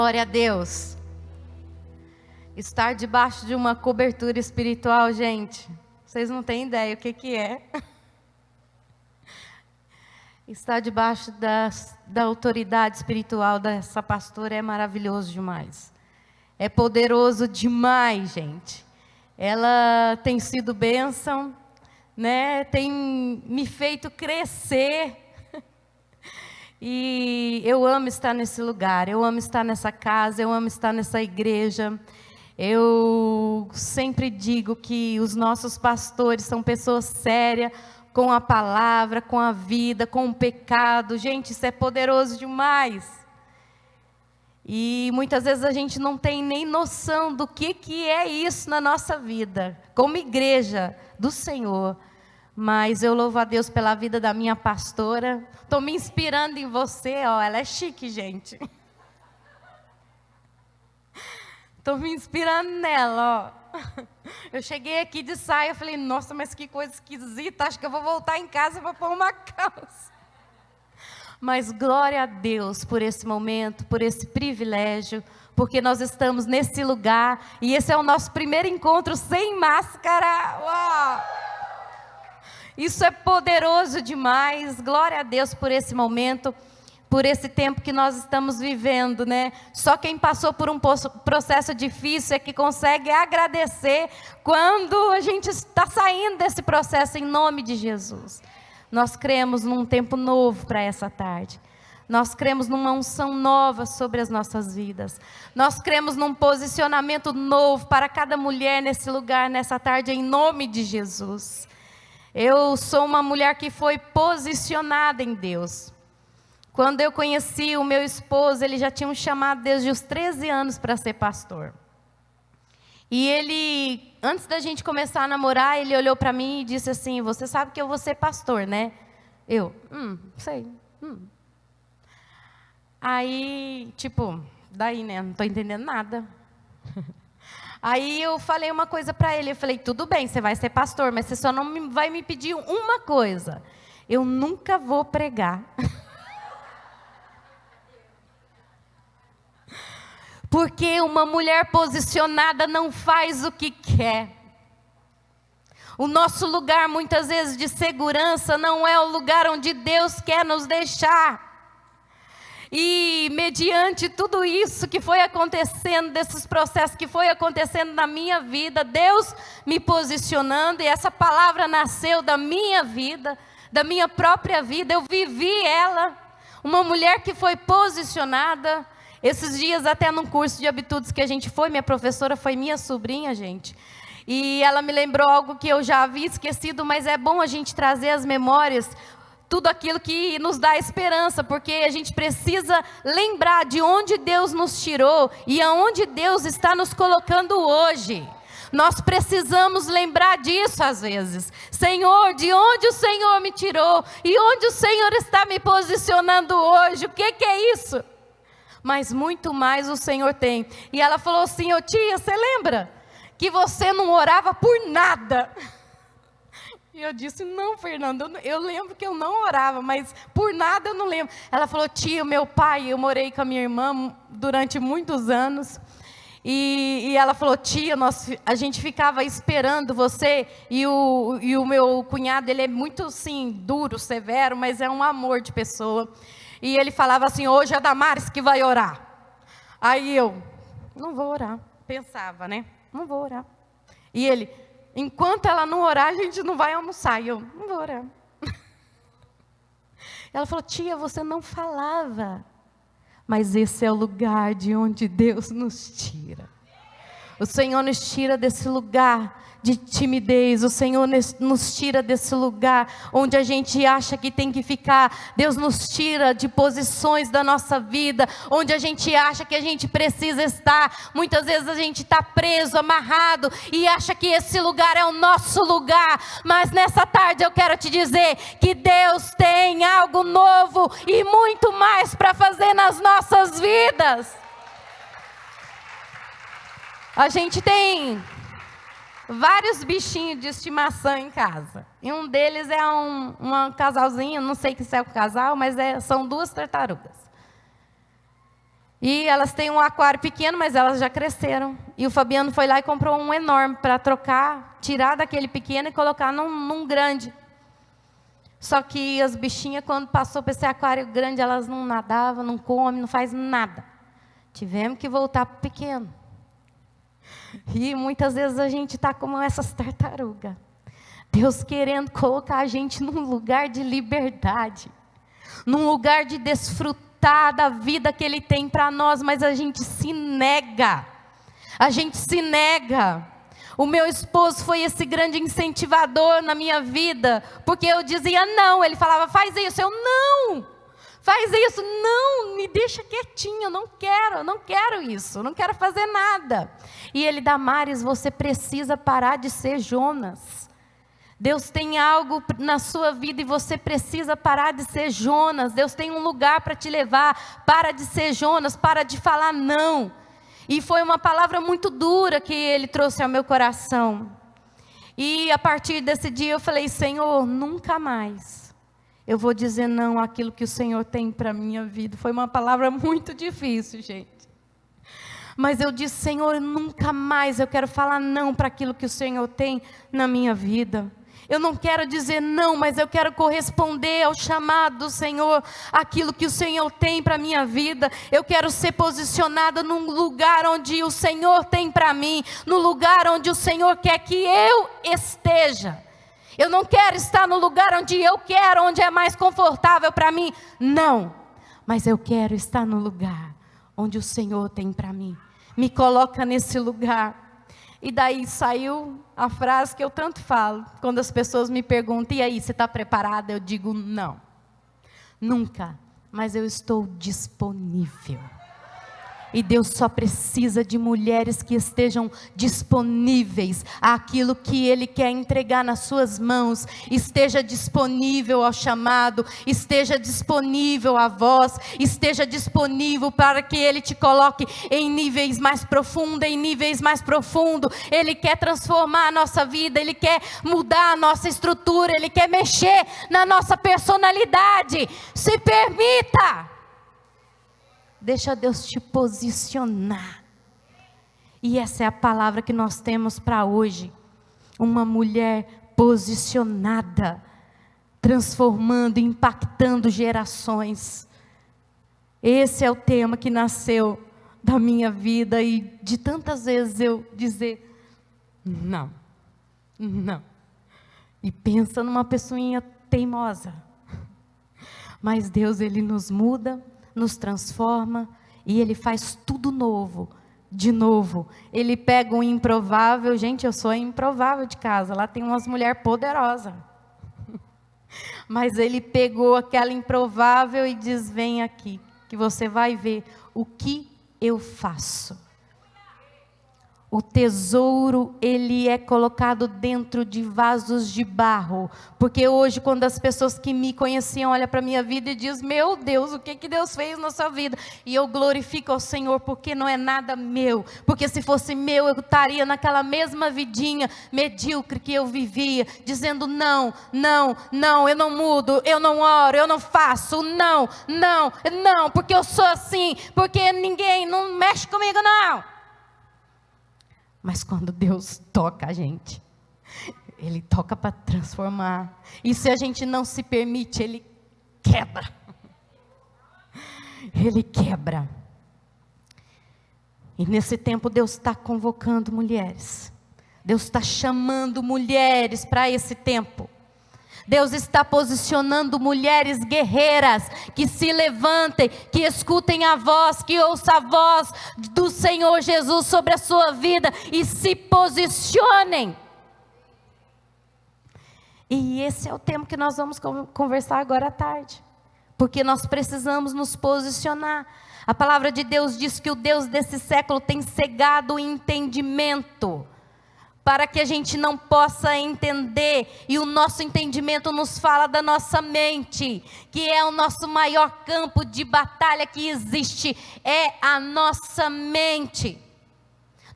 Glória a Deus. Estar debaixo de uma cobertura espiritual, gente, vocês não têm ideia o que é. Estar debaixo da autoridade espiritual dessa pastora é maravilhoso demais. É poderoso demais, gente. Ela tem sido bênção, né? Tem me feito crescer. E eu amo estar nesse lugar, eu amo estar nessa casa, eu amo estar nessa igreja. Eu sempre digo que os nossos pastores são pessoas sérias, com a palavra, com a vida, com o pecado. Gente, isso é poderoso demais. E muitas vezes a gente não tem nem noção do que é isso na nossa vida, como igreja do Senhor. Mas eu louvo a Deus pela vida da minha pastora. Estou me inspirando em você, ó, ela é chique, gente. Estou me inspirando nela, ó. Eu cheguei aqui de saia, eu falei, nossa, mas que coisa esquisita, acho que eu vou voltar em casa para pôr uma calça. Mas glória a Deus por esse momento, por esse privilégio, porque nós estamos nesse lugar, e esse é o nosso primeiro encontro sem máscara. Uau! Isso é poderoso demais. Glória a Deus por esse momento, por esse tempo que nós estamos vivendo, né? Só quem passou por um processo difícil é que consegue agradecer quando a gente está saindo desse processo, em nome de Jesus. Nós cremos num tempo novo para essa tarde. Nós cremos numa unção nova sobre as nossas vidas. Nós cremos num posicionamento novo para cada mulher nesse lugar, nessa tarde, em nome de Jesus. Eu sou uma mulher que foi posicionada em Deus. Quando eu conheci o meu esposo, ele já tinha um chamado desde os 13 anos para ser pastor. E ele, antes da gente começar a namorar, ele olhou para mim e disse assim, você sabe que eu vou ser pastor, né? Eu, sei. Aí, daí, né? Não estou entendendo nada. Aí eu falei uma coisa para ele, eu falei, tudo bem, você vai ser pastor, mas você só não vai me pedir uma coisa. Eu nunca vou pregar. Porque uma mulher posicionada não faz o que quer. O nosso lugar, muitas vezes, de segurança, não é o lugar onde Deus quer nos deixar. E mediante tudo isso que foi acontecendo, desses processos que foi acontecendo na minha vida, Deus me posicionando, e essa palavra nasceu da minha vida, da minha própria vida, eu vivi ela, uma mulher que foi posicionada. Esses dias até num curso de habitudes que a gente foi, minha professora foi minha sobrinha, gente, e ela me lembrou algo que eu já havia esquecido, mas é bom a gente trazer as memórias, tudo aquilo que nos dá esperança, porque a gente precisa lembrar de onde Deus nos tirou e aonde Deus está nos colocando hoje. Nós precisamos lembrar disso às vezes. Senhor, de onde o Senhor me tirou e onde o Senhor está me posicionando hoje, o que é isso? Mas muito mais o Senhor tem. E ela falou assim, ô tia, você lembra que você não orava por nada? E eu disse, não, Fernanda, eu lembro que eu não orava, mas por nada eu não lembro. Ela falou, tia, meu pai, eu morei com a minha irmã durante muitos anos. E ela falou, tia, a gente ficava esperando você. E o meu cunhado, ele é muito, assim, duro, severo, mas é um amor de pessoa. E ele falava assim, hoje é a Damares que vai orar. Aí eu, não vou orar. Pensava, né? Não vou orar. E ele, enquanto ela não orar, a gente não vai almoçar. E eu, não vou orar. Ela falou, tia, você não falava. Mas esse é o lugar de onde Deus nos tira. O Senhor nos tira desse lugar de timidez. O Senhor nos tira desse lugar onde a gente acha que tem que ficar. Deus nos tira de posições da nossa vida, onde a gente acha que a gente precisa estar. Muitas vezes a gente está preso, amarrado, e acha que esse lugar é o nosso lugar. Mas nessa tarde eu quero te dizer que Deus tem algo novo e muito mais para fazer nas nossas vidas. A gente tem vários bichinhos de estimação em casa. E um deles é um casalzinho, não sei se é um casal, mas são duas tartarugas. E elas têm um aquário pequeno, mas elas já cresceram. E o Fabiano foi lá e comprou um enorme para trocar, tirar daquele pequeno e colocar num grande. Só que as bichinhas, quando passou para esse aquário grande, elas não nadavam, não comem, não faz nada. Tivemos que voltar para o pequeno. E muitas vezes a gente está como essas tartarugas. Deus querendo colocar a gente num lugar de liberdade, num lugar de desfrutar da vida que Ele tem para nós, mas a gente se nega. A gente se nega. O meu esposo foi esse grande incentivador na minha vida, porque eu dizia não, ele falava, faz isso, eu não, faz isso, não, me deixa quietinho, eu não quero isso, eu não quero fazer nada. E ele, Damares, você precisa parar de ser Jonas. Deus tem algo na sua vida e você precisa parar de ser Jonas. Deus tem um lugar para te levar, para de ser Jonas, para de falar não. E foi uma palavra muito dura que Ele trouxe ao meu coração. E a partir desse dia eu falei, Senhor, nunca mais eu vou dizer não àquilo que o Senhor tem para a minha vida. Foi uma palavra muito difícil, gente. Mas eu disse, Senhor, nunca mais eu quero falar não para aquilo que o Senhor tem na minha vida. Eu não quero dizer não, mas eu quero corresponder ao chamado do Senhor, aquilo que o Senhor tem para a minha vida. Eu quero ser posicionada num lugar onde o Senhor tem para mim, no lugar onde o Senhor quer que eu esteja. Eu não quero estar no lugar onde eu quero, onde é mais confortável para mim. Não, mas eu quero estar no lugar onde o Senhor tem para mim. Me coloca nesse lugar. E daí saiu a frase que eu tanto falo, quando as pessoas me perguntam, e aí, você está preparada? Eu digo, não, nunca, mas eu estou disponível. E Deus só precisa de mulheres que estejam disponíveis àquilo que Ele quer entregar nas suas mãos. Esteja disponível ao chamado, esteja disponível à voz, esteja disponível para que Ele te coloque em níveis mais profundos, em níveis mais profundos. Ele quer transformar a nossa vida, Ele quer mudar a nossa estrutura, Ele quer mexer na nossa personalidade. Se permita. Deixa Deus te posicionar. E essa é a palavra que nós temos para hoje. Uma mulher posicionada, transformando, impactando gerações. Esse é o tema que nasceu da minha vida e de tantas vezes eu dizer não, não. E pensa numa pessoinha teimosa. Mas Deus, Ele nos muda, nos transforma e Ele faz tudo novo, de novo. Ele pega um improvável, gente, eu sou a improvável de casa, lá tem umas mulheres poderosas. Mas Ele pegou aquela improvável e diz, vem aqui, que você vai ver o que eu faço. O tesouro, ele é colocado dentro de vasos de barro. Porque hoje, quando as pessoas que me conheciam olham para a minha vida e dizem, meu Deus, o que Deus fez na sua vida? E eu glorifico ao Senhor, porque não é nada meu. Porque se fosse meu, eu estaria naquela mesma vidinha medíocre que eu vivia. Dizendo, não, não, não, eu não mudo, eu não oro, eu não faço, não, não, não, porque eu sou assim, porque ninguém não mexe comigo, não. Mas quando Deus toca a gente, Ele toca para transformar. E se a gente não se permite, Ele quebra. Ele quebra. E nesse tempo Deus está convocando mulheres. Deus está chamando mulheres para esse tempo. Deus está posicionando mulheres guerreiras, que se levantem, que escutem a voz, que ouçam a voz do Senhor Jesus sobre a sua vida e se posicionem. E esse é o tema que nós vamos conversar agora à tarde, porque nós precisamos nos posicionar. A palavra de Deus diz que o Deus desse século tem cegado o entendimento, para que a gente não possa entender, e o nosso entendimento nos fala da nossa mente, que é o nosso maior campo de batalha que existe, é a nossa mente.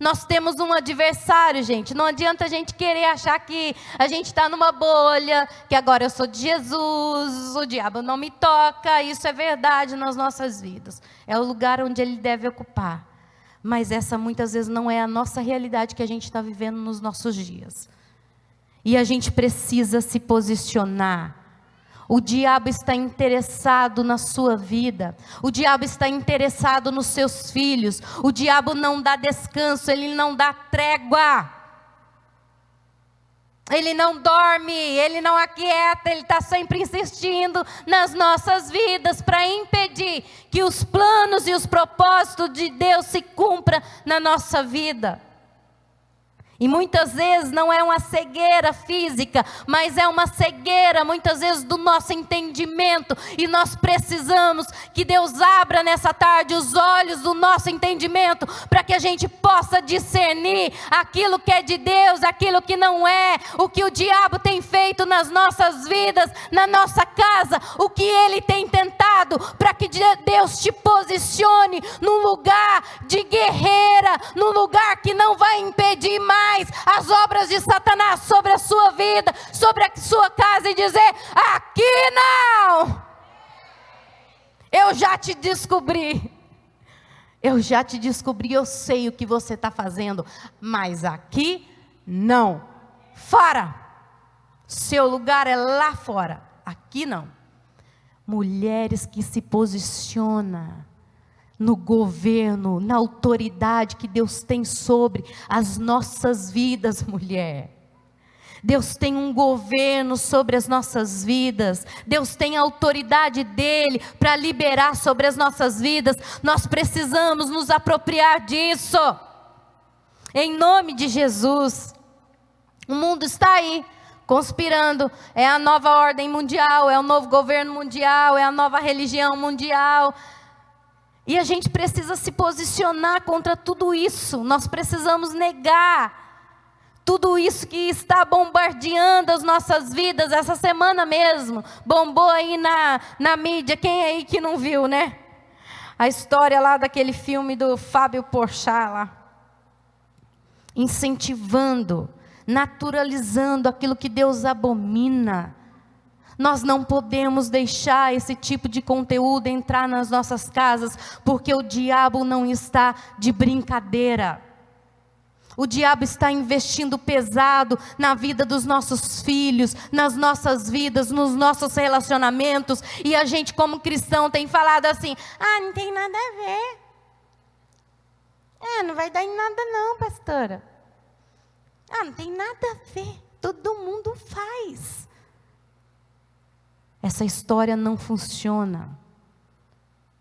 Nós temos um adversário, gente. Não adianta a gente querer achar que a gente está numa bolha, que agora eu sou de Jesus, o diabo não me toca. Isso é verdade nas nossas vidas. É o lugar onde ele deve ocupar. Mas essa muitas vezes não é a nossa realidade que a gente está vivendo nos nossos dias. E a gente precisa se posicionar. O diabo está interessado na sua vida. O diabo está interessado nos seus filhos. O diabo não dá descanso, ele não dá trégua. Ele não dorme, ele não aquieta, ele está sempre insistindo nas nossas vidas para impedir que os planos e os propósitos de Deus se cumpram na nossa vida. E muitas vezes não é uma cegueira física, mas é uma cegueira muitas vezes do nosso entendimento. E nós precisamos que Deus abra nessa tarde os olhos do nosso entendimento, para que a gente possa discernir aquilo que é de Deus, aquilo que não é, o que o diabo tem feito nas nossas vidas, na nossa casa, o que ele tem tentado, para que Deus te posicione num lugar de guerreira, num lugar que não vai impedir mais as obras de Satanás sobre a sua vida, sobre a sua casa, e dizer: aqui não, eu já te descobri, eu sei o que você está fazendo, mas aqui não, fora, seu lugar é lá fora, aqui não. Mulheres que se posicionam no governo, na autoridade que Deus tem sobre as nossas vidas, mulher. Deus tem um governo sobre as nossas vidas. Deus tem a autoridade dele para liberar sobre as nossas vidas. Nós precisamos nos apropriar disso. Em nome de Jesus. O mundo está aí, conspirando. É a nova ordem mundial, é o novo governo mundial, é a nova religião mundial. E a gente precisa se posicionar contra tudo isso. Nós precisamos negar tudo isso que está bombardeando as nossas vidas. Essa semana mesmo, bombou aí na mídia. Quem aí que não viu, né? A história lá daquele filme do Fábio Porchat lá. Incentivando, naturalizando aquilo que Deus abomina. Nós não podemos deixar esse tipo de conteúdo entrar nas nossas casas, porque o diabo não está de brincadeira. O diabo está investindo pesado na vida dos nossos filhos, nas nossas vidas, nos nossos relacionamentos. E a gente, como cristão, tem falado assim: ah, não tem nada a ver. Não vai dar em nada não, pastora. Não tem nada a ver. Todo mundo faz. Essa história não funciona.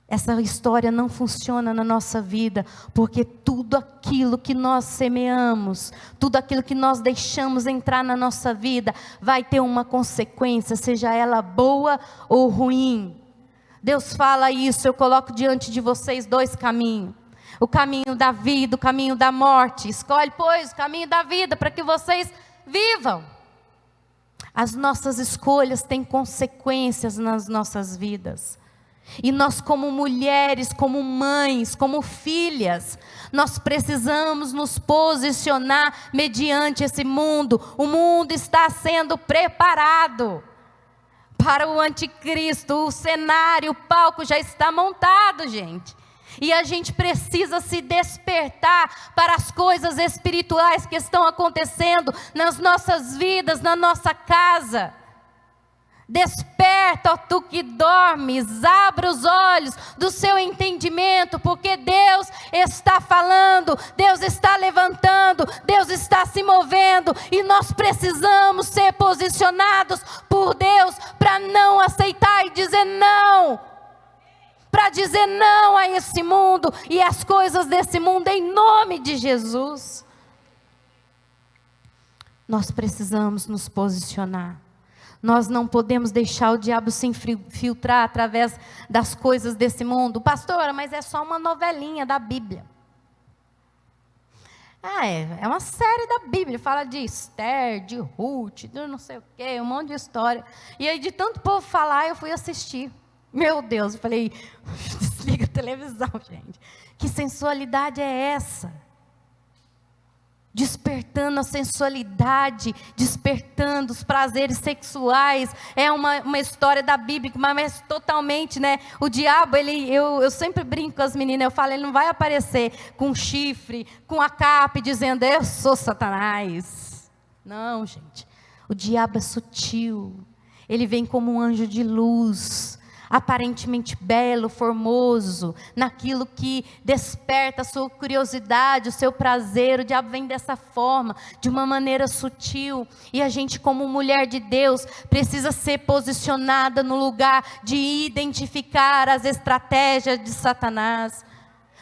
Essa história não funciona na nossa vida, porque tudo aquilo que nós semeamos, tudo aquilo que nós deixamos entrar na nossa vida, vai ter uma consequência, seja ela boa ou ruim. Deus fala isso: eu coloco diante de vocês 2 caminhos. O caminho da vida, o caminho da morte. Escolhe, pois, o caminho da vida, para que vocês vivam. As nossas escolhas têm consequências nas nossas vidas. E nós, como mulheres, como mães, como filhas, nós precisamos nos posicionar mediante esse mundo. O mundo está sendo preparado para o anticristo. O cenário, o palco já está montado, gente. E a gente precisa se despertar para as coisas espirituais que estão acontecendo nas nossas vidas, na nossa casa. Desperta, ó tu que dormes, abra os olhos do seu entendimento, porque Deus está falando, Deus está levantando, Deus está se movendo, e nós precisamos ser posicionados por Deus para não aceitar e dizer não. Para dizer não a esse mundo e às coisas desse mundo, em nome de Jesus. Nós precisamos nos posicionar. Nós não podemos deixar o diabo se infiltrar através das coisas desse mundo. Pastora, mas é só uma novelinha da Bíblia. É uma série da Bíblia, fala de Esther, de Ruth, de não sei o quê, um monte de história. E aí de tanto povo falar, eu fui assistir. Meu Deus, eu falei, desliga a televisão, gente. Que sensualidade é essa? despertando a sensualidade, despertando os prazeres sexuais. É uma história da Bíblia, mas totalmente, né? O diabo, eu sempre brinco com as meninas, eu falo, ele não vai aparecer com chifre, com a capa, dizendo, eu sou Satanás. Não, gente. O diabo é sutil. Ele vem como um anjo de luz, aparentemente belo, formoso, naquilo que desperta a sua curiosidade, o seu prazer. O diabo vem dessa forma, de uma maneira sutil, e a gente, como mulher de Deus, precisa ser posicionada no lugar de identificar as estratégias de Satanás,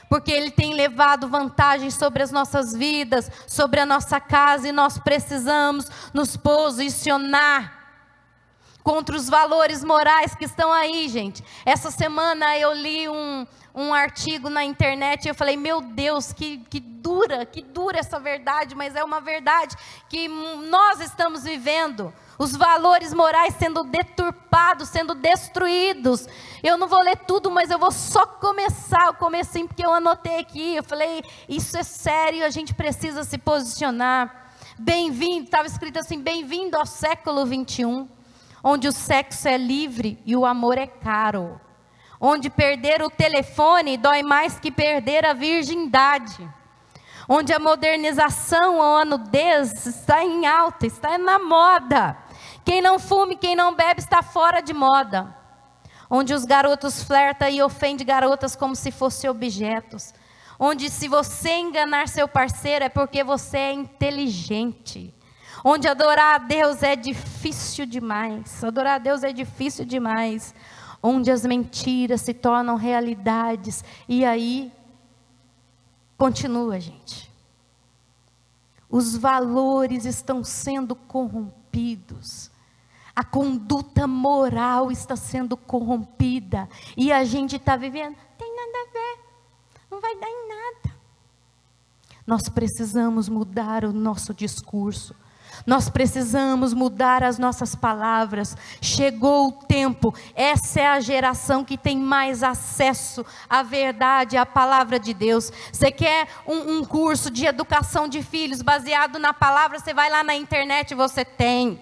porque ele tem levado vantagem sobre as nossas vidas, sobre a nossa casa, e nós precisamos nos posicionar contra os valores morais que estão aí, gente. Essa semana eu li um artigo na internet e eu falei, meu Deus, que dura essa verdade, mas é uma verdade que nós estamos vivendo. Os valores morais sendo deturpados, sendo destruídos. Eu não vou ler tudo, mas eu vou só começar o comecinho, porque eu anotei aqui. Eu falei, isso é sério, a gente precisa se posicionar. Bem-vindo, estava escrito assim, bem-vindo ao século 21. Onde o sexo é livre e o amor é caro. Onde perder o telefone dói mais que perder a virgindade. Onde a modernização ou a nudez está em alta, está na moda. Quem não fuma e quem não bebe está fora de moda. Onde os garotos flertam e ofendem garotas como se fossem objetos. Onde se você enganar seu parceiro é porque você é inteligente. Onde adorar a Deus é difícil demais. Adorar a Deus é difícil demais. Onde as mentiras se tornam realidades. E aí, continua, gente. Os valores estão sendo corrompidos. A conduta moral está sendo corrompida. E a gente está vivendo, tem nada a ver. Não vai dar em nada. Nós precisamos mudar o nosso discurso. Nós precisamos mudar as nossas palavras. Chegou o tempo. Essa é a geração que tem mais acesso à verdade, à palavra de Deus. Você quer um curso de educação de filhos baseado na palavra? Você vai lá na internet, você tem.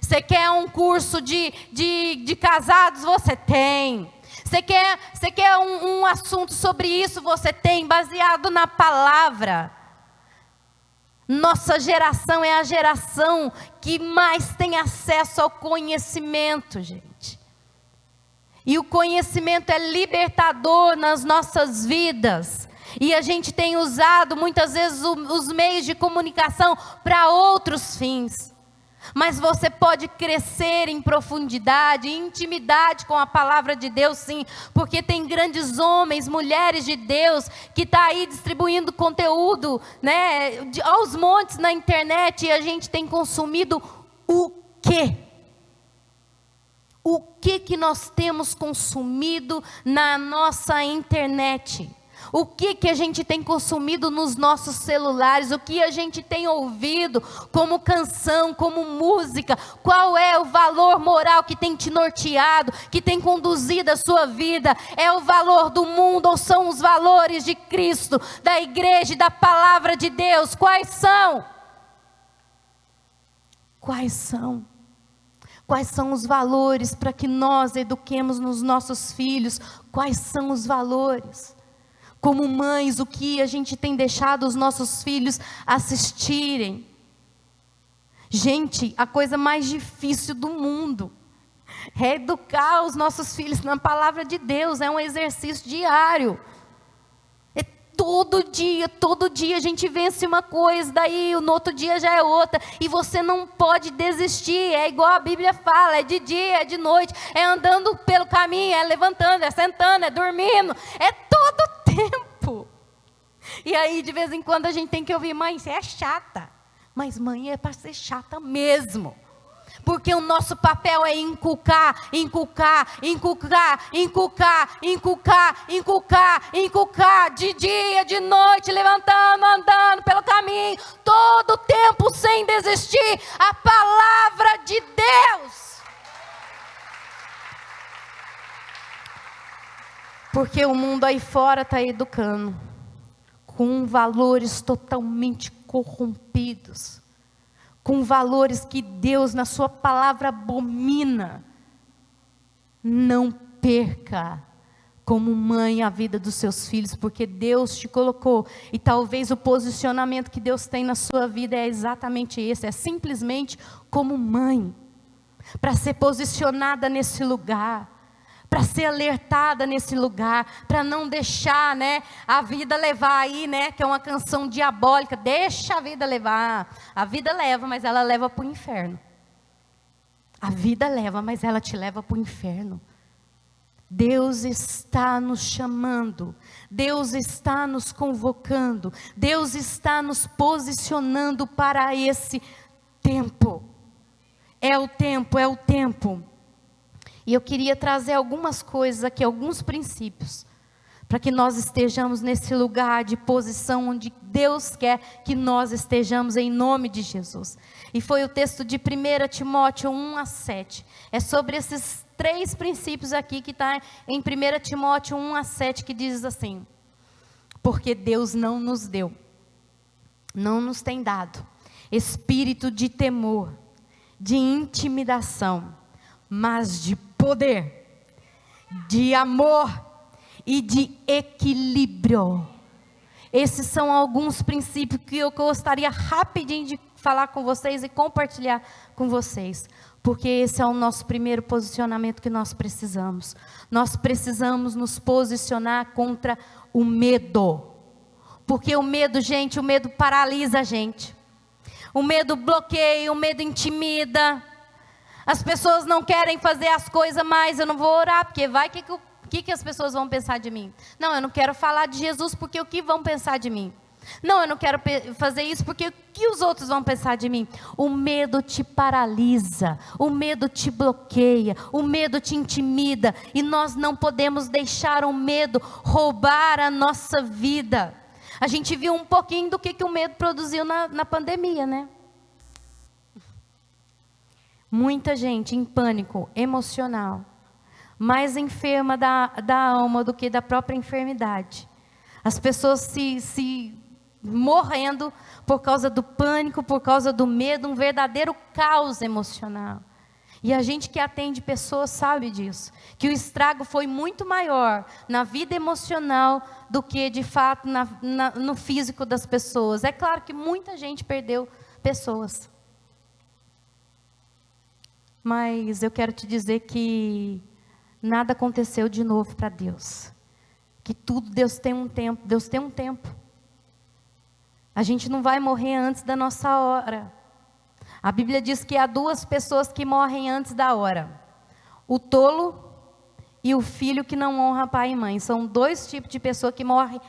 Você quer um curso de casados? Você tem. Você quer um assunto sobre isso? Você tem, baseado na palavra. Nossa geração é a geração que mais tem acesso ao conhecimento, gente. E o conhecimento é libertador nas nossas vidas. E a gente tem usado muitas vezes os meios de comunicação para outros fins. Mas você pode crescer em profundidade, em intimidade com a palavra de Deus, sim. Porque tem grandes homens, mulheres de Deus, que estão aí distribuindo conteúdo, né, aos montes na internet. E a gente tem consumido o quê? O que nós temos consumido na nossa internet? O que a gente tem consumido nos nossos celulares? O que a gente tem ouvido como canção, como música? Qual é o valor moral que tem te norteado, que tem conduzido a sua vida? É o valor do mundo ou são os valores de Cristo, da igreja e da palavra de Deus? Quais são? Quais são? Quais são os valores para que nós eduquemos nos nossos filhos? Quais são os valores? Como mães, o que a gente tem deixado os nossos filhos assistirem? Gente, a coisa mais difícil do mundo é educar os nossos filhos na palavra de Deus. É um exercício diário. É todo dia a gente vence uma coisa, daí no outro dia já é outra. E você não pode desistir. É igual a Bíblia fala, é de dia, é de noite, é andando pelo caminho, é levantando, é sentando, é dormindo, é todo tempo. E aí de vez em quando a gente tem que ouvir, mãe, você é chata. Mas mãe é para ser chata mesmo. Porque o nosso papel é inculcar, de dia, de noite, levantando, andando pelo caminho, todo tempo sem desistir, a palavra de Deus. Porque o mundo aí fora está educando com valores totalmente corrompidos, com valores que Deus na sua palavra abomina. Não perca como mãe a vida dos seus filhos, porque Deus te colocou, e talvez o posicionamento que Deus tem na sua vida é exatamente esse, é simplesmente como mãe, para ser posicionada nesse lugar, para ser alertada nesse lugar, para não deixar, né, a vida levar aí, né, que é uma canção diabólica, deixa a vida levar. A vida leva, mas ela leva para o inferno. A vida leva, mas ela te leva para o inferno. Deus está nos chamando, Deus está nos convocando, Deus está nos posicionando para esse tempo. É o tempo, é o tempo. E eu queria trazer algumas coisas aqui, alguns princípios, para que nós estejamos nesse lugar de posição onde Deus quer que nós estejamos, em nome de Jesus. E foi o texto de 1 Timóteo 1-7. É sobre esses 3 princípios aqui que está em 1 Timóteo 1-7, que diz assim: porque Deus não nos deu, não nos tem dado espírito de temor, de intimidação, mas de poder, de amor e de equilíbrio. Esses são alguns princípios que eu gostaria rapidinho de falar com vocês e compartilhar com vocês, porque esse é o nosso primeiro posicionamento que nós precisamos. Nós precisamos nos posicionar contra o medo, porque o medo, gente, o medo paralisa a gente, o medo bloqueia, o medo intimida. As pessoas não querem fazer as coisas mais. Eu não vou orar, porque vai que as pessoas vão pensar de mim? Não, eu não quero falar de Jesus, porque o que vão pensar de mim? Não, eu não quero fazer isso, porque o que os outros vão pensar de mim? O medo te paralisa, o medo te bloqueia, o medo te intimida, e nós não podemos deixar o medo roubar a nossa vida. A gente viu um pouquinho do que o medo produziu na pandemia, né? Muita gente em pânico emocional, mais enferma da alma do que da própria enfermidade. As pessoas se morrendo por causa do pânico, por causa do medo, um verdadeiro caos emocional. E a gente que atende pessoas sabe disso, que o estrago foi muito maior na vida emocional do que de fato no físico das pessoas. É claro que muita gente perdeu pessoas, mas eu quero te dizer que nada aconteceu de novo para Deus. Que tudo, Deus tem um tempo. Deus tem um tempo. A gente não vai morrer antes da nossa hora. A Bíblia diz que há 2 pessoas que morrem antes da hora: o tolo e o filho que não honra pai e mãe. São 2 tipos de pessoa que morrem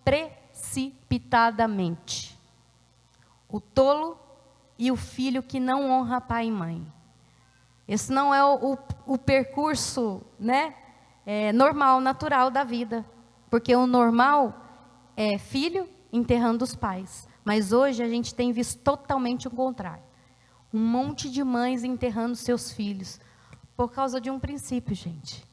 precipitadamente: o tolo e o filho que não honra pai e mãe. Esse não é o percurso, né, normal, natural da vida. Porque o normal é filho enterrando os pais. Mas hoje a gente tem visto totalmente o contrário. Um monte de mães enterrando seus filhos. Por causa de um princípio, gente.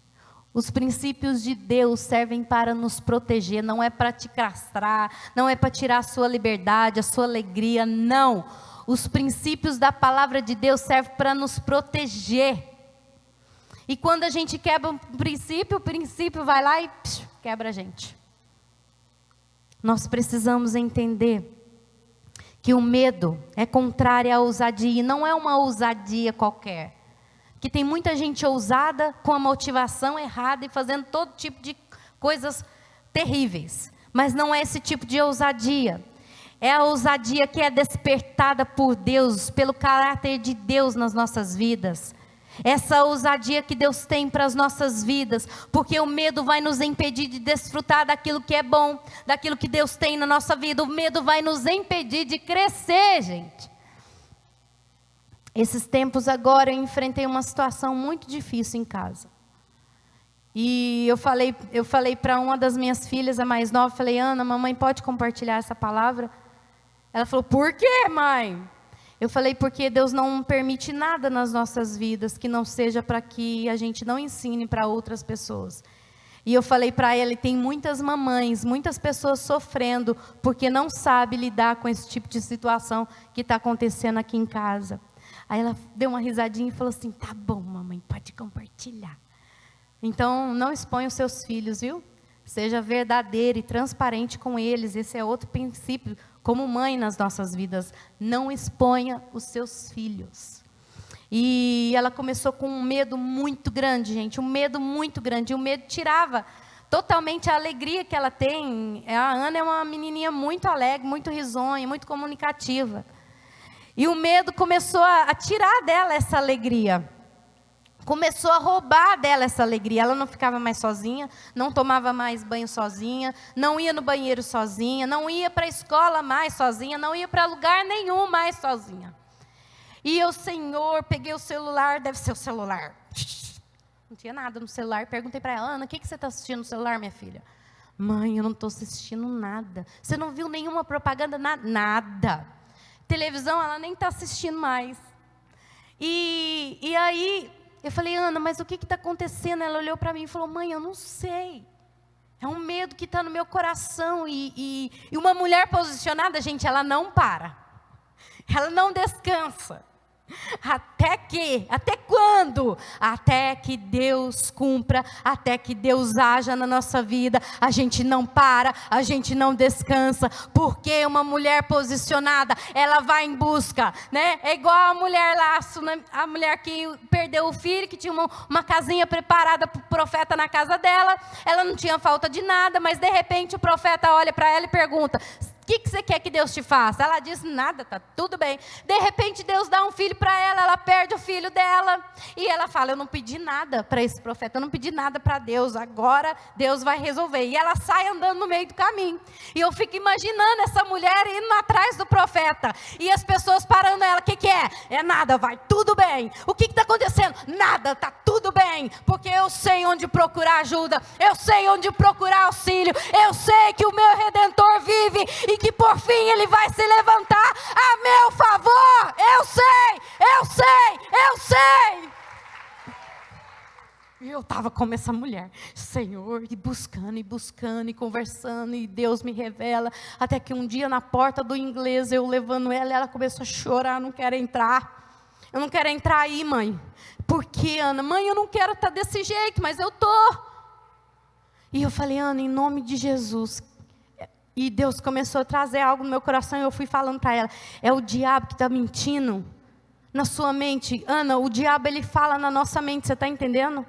Os princípios de Deus servem para nos proteger. Não é para te castrar. Não é para tirar a sua liberdade, a sua alegria. Não. Os princípios da palavra de Deus servem para nos proteger. E quando a gente quebra o princípio vai lá e quebra a gente. Nós precisamos entender que o medo é contrário à ousadia, e não é uma ousadia qualquer. Que tem muita gente ousada com a motivação errada e fazendo todo tipo de coisas terríveis. Mas não é esse tipo de ousadia. É a ousadia que é despertada por Deus, pelo caráter de Deus nas nossas vidas. Essa ousadia que Deus tem para as nossas vidas, porque o medo vai nos impedir de desfrutar daquilo que é bom, daquilo que Deus tem na nossa vida. O medo vai nos impedir de crescer, gente. Esses tempos agora eu enfrentei uma situação muito difícil em casa. E eu falei para uma das minhas filhas, a mais nova, falei: Ana, mamãe pode compartilhar essa palavra? Ela falou: por quê, mãe? Eu falei: porque Deus não permite nada nas nossas vidas que não seja para que a gente não ensine para outras pessoas. E eu falei para ela, tem muitas mamães, muitas pessoas sofrendo, porque não sabe lidar com esse tipo de situação que está acontecendo aqui em casa. Aí ela deu uma risadinha e falou assim, tá bom, mamãe, pode compartilhar. Então, não exponha os seus filhos, viu? Seja verdadeira e transparente com eles. Esse é outro princípio, como mãe nas nossas vidas. Não exponha os seus filhos. E ela começou com um medo muito grande, gente. Um medo muito grande. E o medo tirava totalmente a alegria que ela tem. A Ana é uma menininha muito alegre, muito risonha, muito comunicativa. E o medo começou a tirar dela essa alegria. Começou a roubar dela essa alegria. Ela não ficava mais sozinha, não tomava mais banho sozinha, não ia no banheiro sozinha, não ia para a escola mais sozinha, não ia para lugar nenhum mais sozinha. E eu, Senhor, peguei o celular, deve ser o celular. Não tinha nada no celular. Perguntei para ela, Ana, o que você está assistindo no celular, minha filha? Mãe, eu não estou assistindo nada. Você não viu nenhuma propaganda? Nada. Televisão, ela nem está assistindo mais. E aí, eu falei, Ana, mas o que está acontecendo? Ela olhou para mim e falou, mãe, eu não sei. É um medo que está no meu coração. E uma mulher posicionada, gente, ela não para. Ela não descansa. Até quando? Até que Deus cumpra, até que Deus haja na nossa vida. A gente não para, a gente não descansa, porque uma mulher posicionada, ela vai em busca, né? É igual a mulher lá, a mulher que perdeu o filho, que tinha uma casinha preparada para o profeta na casa dela. Ela não tinha falta de nada, mas de repente o profeta olha para ela e pergunta, o que você quer que Deus te faça? Ela diz, nada, tá tudo bem. De repente Deus dá um filho para ela, ela perde o filho dela. E ela fala, eu não pedi nada para esse profeta, eu não pedi nada para Deus, agora Deus vai resolver. E ela sai andando no meio do caminho. E eu fico imaginando essa mulher indo atrás do profeta. E as pessoas parando ela, o que é? É nada, vai tudo bem. O que está acontecendo? Nada, tá tudo bem. Porque eu sei onde procurar ajuda, eu sei onde procurar auxílio, eu sei que o meu Redentor vive e que por fim Ele vai se levantar a meu favor. Eu sei, eu sei, eu sei. E eu estava como essa mulher, Senhor, e buscando, e conversando, e Deus me revela, até que um dia na porta do inglês, eu levando ela, ela começou a chorar, não quero entrar, eu não quero entrar aí, mãe. Por que, Ana? Mãe, eu não quero estar desse jeito, mas eu estou. E eu falei, Ana, em nome de Jesus. E Deus começou a trazer algo no meu coração, e eu fui falando para ela, é o diabo que está mentindo na sua mente. Ana, o diabo ele fala na nossa mente, você está entendendo?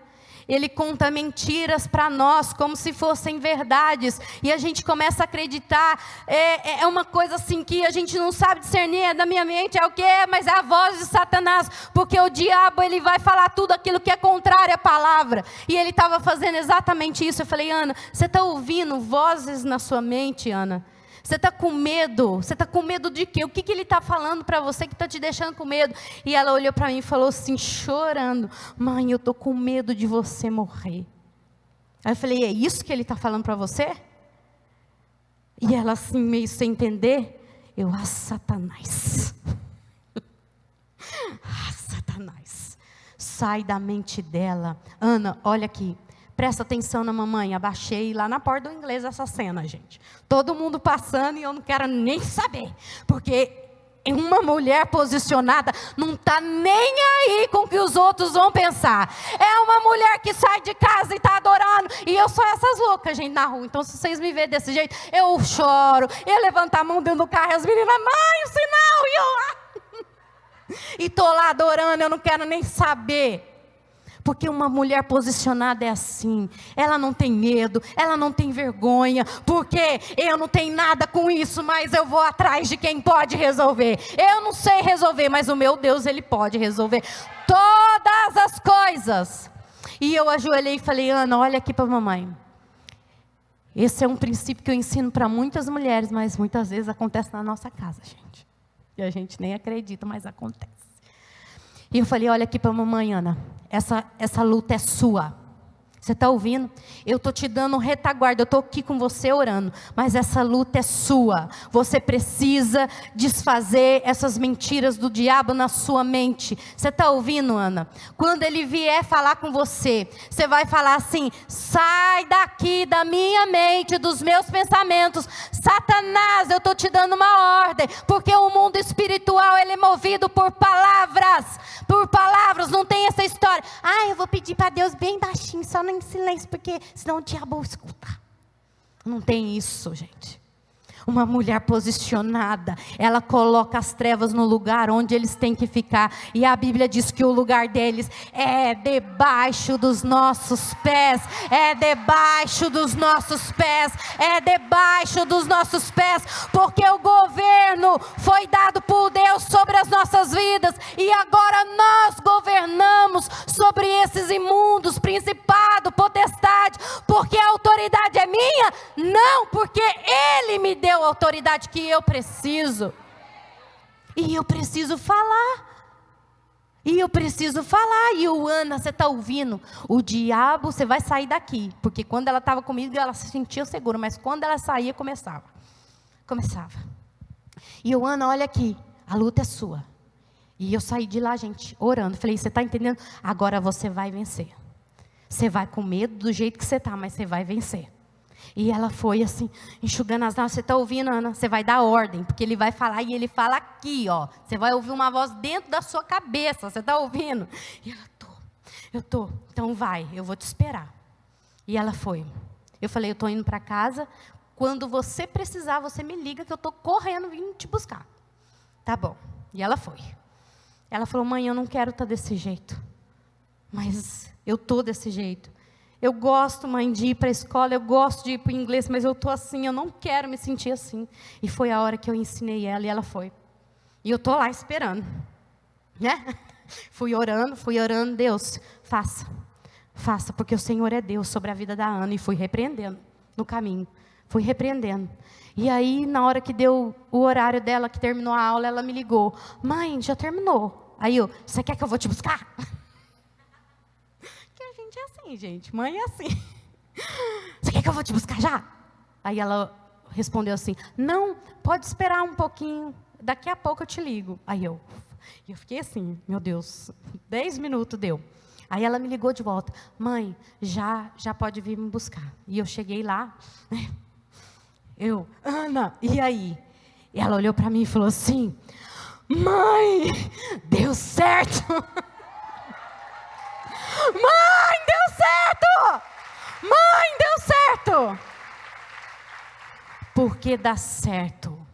Ele conta mentiras para nós, como se fossem verdades, e a gente começa a acreditar, é uma coisa assim que a gente não sabe discernir, é da minha mente, é o que é, mas é a voz de Satanás, porque o diabo ele vai falar tudo aquilo que é contrário à palavra, e ele estava fazendo exatamente isso. Eu falei, Ana, você está ouvindo vozes na sua mente, Ana? Você está com medo? Você está com medo de quê? O que Ele está falando para você que está te deixando com medo? E ela olhou para mim e falou assim, chorando, mãe, eu estou com medo de você morrer. Aí eu falei, é isso que Ele está falando para você? E ela assim, meio sem entender, Satanás. Satanás, sai da mente dela. Ana, olha aqui. Presta atenção na mamãe, abaixei lá na porta do inglês essa cena, gente. Todo mundo passando e eu não quero nem saber. Porque uma mulher posicionada não está nem aí com o que os outros vão pensar. É uma mulher que sai de casa e está adorando. E eu sou essas loucas, gente, na rua. Então, se vocês me verem desse jeito, eu choro. Eu levanto a mão dentro do carro e as meninas, mãe, o sinal, e eu lá. E estou lá adorando, eu não quero nem saber. Porque uma mulher posicionada é assim, ela não tem medo, ela não tem vergonha, porque eu não tenho nada com isso, mas eu vou atrás de quem pode resolver. Eu não sei resolver, mas o meu Deus, Ele pode resolver todas as coisas. E eu ajoelhei e falei, Ana, olha aqui para a mamãe. Esse é um princípio que eu ensino para muitas mulheres, mas muitas vezes acontece na nossa casa, gente. E a gente nem acredita, mas acontece. E eu falei, olha aqui para a mamãe, Ana, essa luta é sua. Você está ouvindo? Eu estou te dando retaguarda, eu estou aqui com você orando, mas essa luta é sua. Você precisa desfazer essas mentiras do diabo na sua mente. Você está ouvindo, Ana? Quando ele vier falar com você, você vai falar assim: sai daqui da minha mente, dos meus pensamentos. Satanás, eu estou te dando uma ordem, porque o mundo espiritual ele é movido por palavras. Por palavras, não tem essa história. Eu vou pedir para Deus bem baixinho, só em silêncio, porque senão o diabo escuta. Não tem isso, gente. Uma mulher posicionada, ela coloca as trevas no lugar onde eles têm que ficar. E a Bíblia diz que o lugar deles é debaixo dos nossos pés. É debaixo dos nossos pés. É debaixo dos nossos pés. Porque o governo foi dado por Deus sobre as nossas vidas. E agora nós governamos sobre esses imundos, principado, potestade. Porque a autoridade é minha? Não, porque Ele me deu a autoridade que eu preciso. E eu preciso falar. E o Ana, você está ouvindo? O diabo, você vai sair daqui. Porque quando ela estava comigo, ela se sentia segura. Mas quando ela saía, começava. E o Ana, olha aqui. A luta é sua. E eu saí de lá, gente, orando. Falei, você está entendendo? Agora você vai vencer. Você vai com medo do jeito que você está, mas você vai vencer. E ela foi assim, enxugando as lágrimas. Você está ouvindo, Ana? Você vai dar ordem, porque ele vai falar e ele fala aqui, ó. Você vai ouvir uma voz dentro da sua cabeça. Você está ouvindo? E ela, eu tô. Então vai, eu vou te esperar. E ela foi. Eu falei, eu estou indo para casa. Quando você precisar, você me liga que eu estou correndo vindo te buscar. Tá bom. E ela foi. Ela falou, mãe, eu não quero estar desse jeito. Mas eu estou desse jeito. Eu gosto, mãe, de ir para a escola, eu gosto de ir para o inglês, mas eu estou assim, eu não quero me sentir assim. E foi a hora que eu ensinei ela e ela foi. E eu estou lá esperando. Né? Fui orando, Deus, faça, porque o Senhor é Deus sobre a vida da Ana. E fui repreendendo no caminho, E aí, na hora que deu o horário dela, que terminou a aula, ela me ligou. Mãe, já terminou. Aí eu, você quer que eu vou te buscar? É assim, gente, mãe é assim. Você quer que eu vou te buscar já? Aí ela respondeu assim, não, pode esperar um pouquinho, daqui a pouco eu te ligo. Aí eu fiquei assim, meu Deus, 10 minutos deu. Aí ela me ligou de volta, mãe, já pode vir me buscar. E eu cheguei lá, né? Ana, e aí? E ela olhou para mim e falou assim, mãe, deu certo. Mãe, deu certo! Mãe, deu certo! Porque dá certo.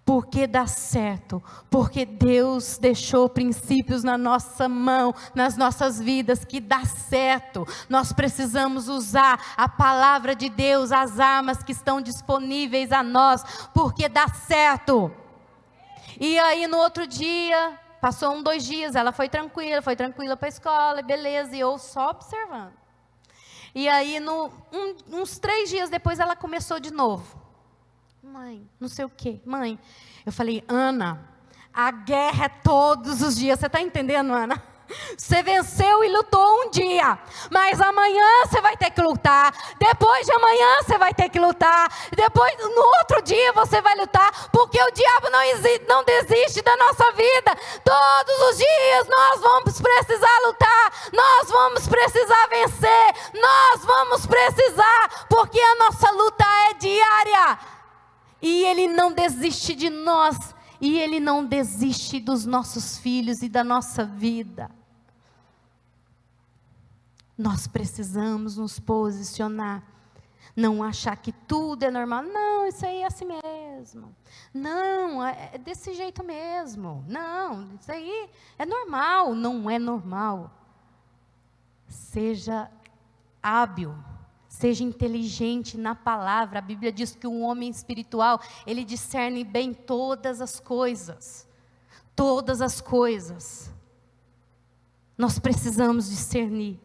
Porque dá certo. Porque Deus deixou princípios na nossa mão, nas nossas vidas, que dá certo. Nós precisamos usar a palavra de Deus, as armas que estão disponíveis a nós, porque dá certo. E aí no outro dia... Passou 2 dias, ela foi tranquila para a escola, beleza, e eu só observando. E aí, uns 3 dias depois, ela começou de novo. Mãe, não sei o quê. Mãe, eu falei, Ana, a guerra é todos os dias. Você está entendendo, Ana? Você venceu e lutou um dia, mas amanhã você vai ter que lutar, depois de amanhã você vai ter que lutar, depois no outro dia você vai lutar, porque o diabo não desiste da nossa vida. Todos os dias nós vamos precisar lutar, nós vamos precisar vencer, nós vamos precisar, porque a nossa luta é diária, e Ele não desiste de nós. E Ele não desiste dos nossos filhos e da nossa vida. Nós precisamos nos posicionar. Não achar que tudo é normal. Não, isso aí é assim mesmo. Não, é desse jeito mesmo. Não, isso aí é normal. Não é normal. Seja hábil. Seja inteligente na palavra. A Bíblia diz que um homem espiritual, ele discerne bem todas as coisas. Todas as coisas. Nós precisamos discernir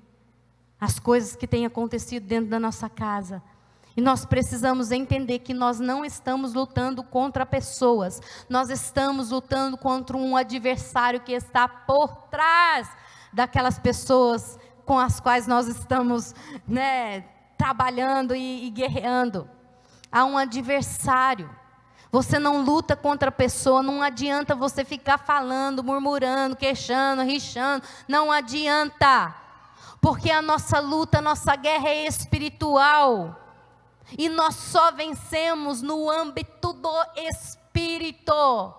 as coisas que têm acontecido dentro da nossa casa. E nós precisamos entender que nós não estamos lutando contra pessoas. Nós estamos lutando contra um adversário que está por trás daquelas pessoas com as quais nós estamos, né, trabalhando e guerreando. Há um adversário. Você não luta contra a pessoa, não adianta você ficar falando, murmurando, queixando, rixando, não adianta. Porque a nossa luta, a nossa guerra é espiritual. E nós só vencemos no âmbito do Espírito.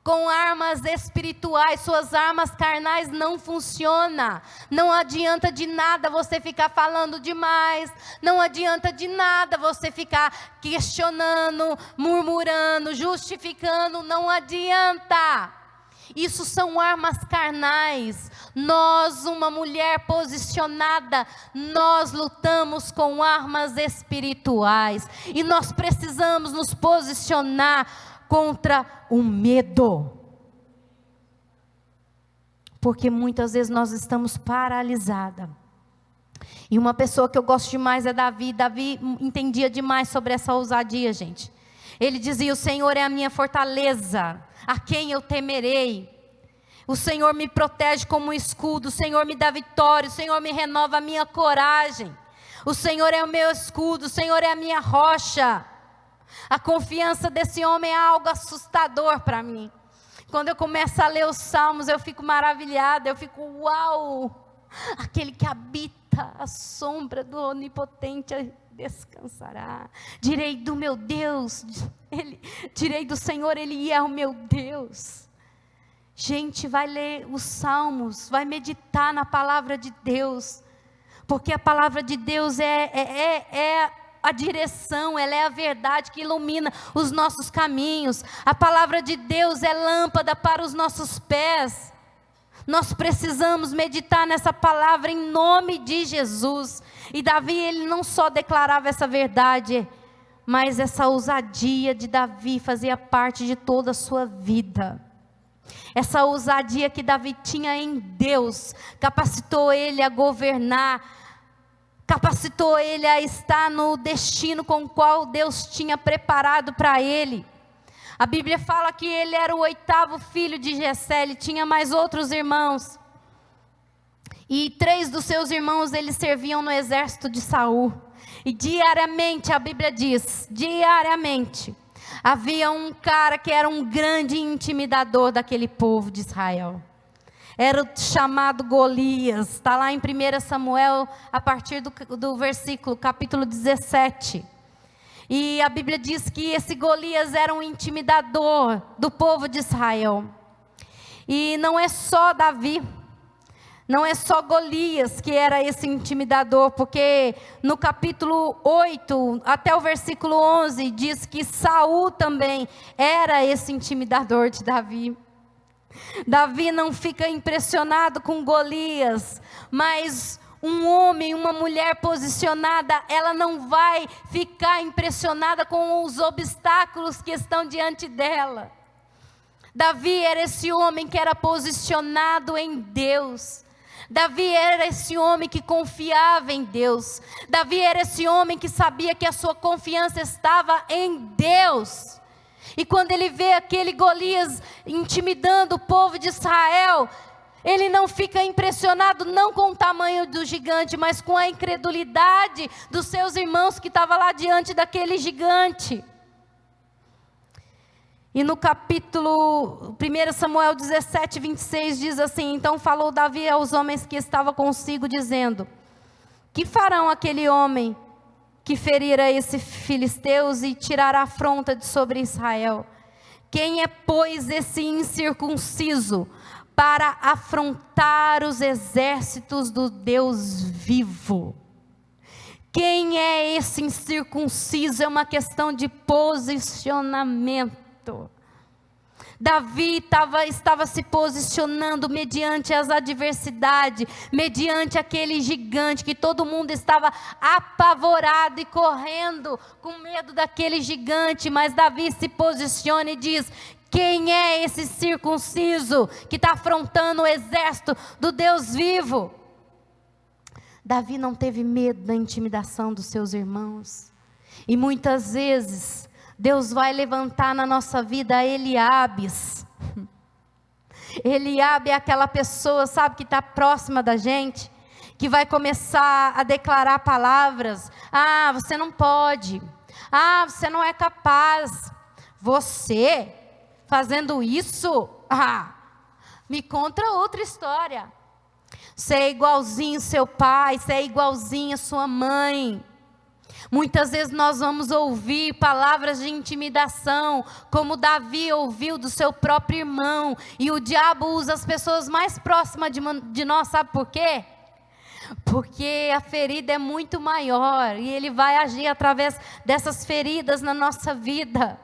Com armas espirituais, suas armas carnais não funcionam. Não adianta de nada você ficar falando demais. Não adianta de nada você ficar questionando, murmurando, justificando. Não adianta. Isso são armas carnais. Nós, uma mulher posicionada, nós lutamos com armas espirituais. E nós precisamos nos posicionar contra o medo. Porque muitas vezes nós estamos paralisadas. E uma pessoa que eu gosto demais é Davi. Davi entendia demais sobre essa ousadia, gente. Ele dizia: o Senhor é a minha fortaleza, a quem eu temerei. O Senhor me protege como um escudo, o Senhor me dá vitória, o Senhor me renova a minha coragem. O Senhor é o meu escudo, o Senhor é a minha rocha. A confiança desse homem é algo assustador para mim. Quando eu começo a ler os salmos, eu fico maravilhada, eu fico, uau! Aquele que habita a sombra do Onipotente descansará. Direi do meu Deus, direi do Senhor, Ele é o meu Deus. Gente, vai ler os salmos, vai meditar na palavra de Deus, porque a palavra de Deus é a direção, ela é a verdade que ilumina os nossos caminhos. A palavra de Deus é lâmpada para os nossos pés. Nós precisamos meditar nessa palavra em nome de Jesus. E Davi, ele não só declarava essa verdade, mas essa ousadia de Davi fazia parte de toda a sua vida. Essa ousadia que Davi tinha em Deus capacitou ele a governar, capacitou ele a estar no destino com o qual Deus tinha preparado para ele. A Bíblia fala que ele era o 8º filho de Jessé, ele tinha mais outros irmãos. E 3 dos seus irmãos, eles serviam no exército de Saul. E diariamente, a Bíblia diz, diariamente, havia um cara que era um grande intimidador daquele povo de Israel. Era o chamado Golias. Está lá em 1 Samuel, a partir do versículo, capítulo 17. E a Bíblia diz que esse Golias era um intimidador do povo de Israel. E não é só Davi, não é só Golias que era esse intimidador, porque no capítulo 8 até o versículo 11 diz que Saul também era esse intimidador de Davi. Davi não fica impressionado com Golias, mas um homem, uma mulher posicionada, ela não vai ficar impressionada com os obstáculos que estão diante dela. Davi era esse homem que era posicionado em Deus. Davi era esse homem que confiava em Deus. Davi era esse homem que sabia que a sua confiança estava em Deus. E quando ele vê aquele Golias intimidando o povo de Israel, ele não fica impressionado não com o tamanho do gigante, mas com a incredulidade dos seus irmãos que estavam lá diante daquele gigante. E no capítulo 1 Samuel 17, 26 diz assim: então falou Davi aos homens que estavam consigo, dizendo: que farão aquele homem que ferira esses filisteus e tirará a afronta de sobre Israel? Quem é, pois, esse incircunciso para afrontar os exércitos do Deus vivo? Quem é esse incircunciso? É uma questão de posicionamento. Davi estava se posicionando mediante as adversidades, mediante aquele gigante que todo mundo estava apavorado e correndo com medo daquele gigante, mas Davi se posiciona e diz: quem é esse circunciso que está afrontando o exército do Deus vivo? Davi não teve medo da intimidação dos seus irmãos. E muitas vezes Deus vai levantar na nossa vida Eliabes. Eliabe é aquela pessoa, sabe, que está próxima da gente, que vai começar a declarar palavras. Ah, você não pode. Ah, você não é capaz. Você fazendo isso? Ah, me conta outra história. Você é igualzinho seu pai, você é igualzinho a sua mãe. Muitas vezes nós vamos ouvir palavras de intimidação, como Davi ouviu do seu próprio irmão. E o diabo usa as pessoas mais próximas de nós, sabe por quê? Porque a ferida é muito maior e ele vai agir através dessas feridas na nossa vida.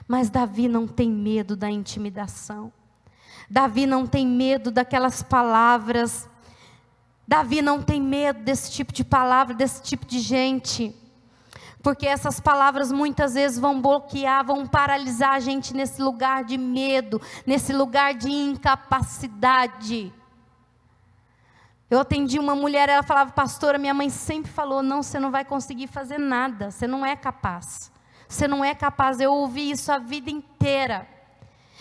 Mas Davi não tem medo da intimidação. Davi não tem medo daquelas palavras. Davi não tem medo desse tipo de palavra, desse tipo de gente. Porque essas palavras muitas vezes vão bloquear, vão paralisar a gente nesse lugar de medo, nesse lugar de incapacidade. Eu atendi uma mulher, ela falava: pastora, minha mãe sempre falou, não, você não vai conseguir fazer nada, você não é capaz. Você não é capaz. Eu ouvi isso a vida inteira.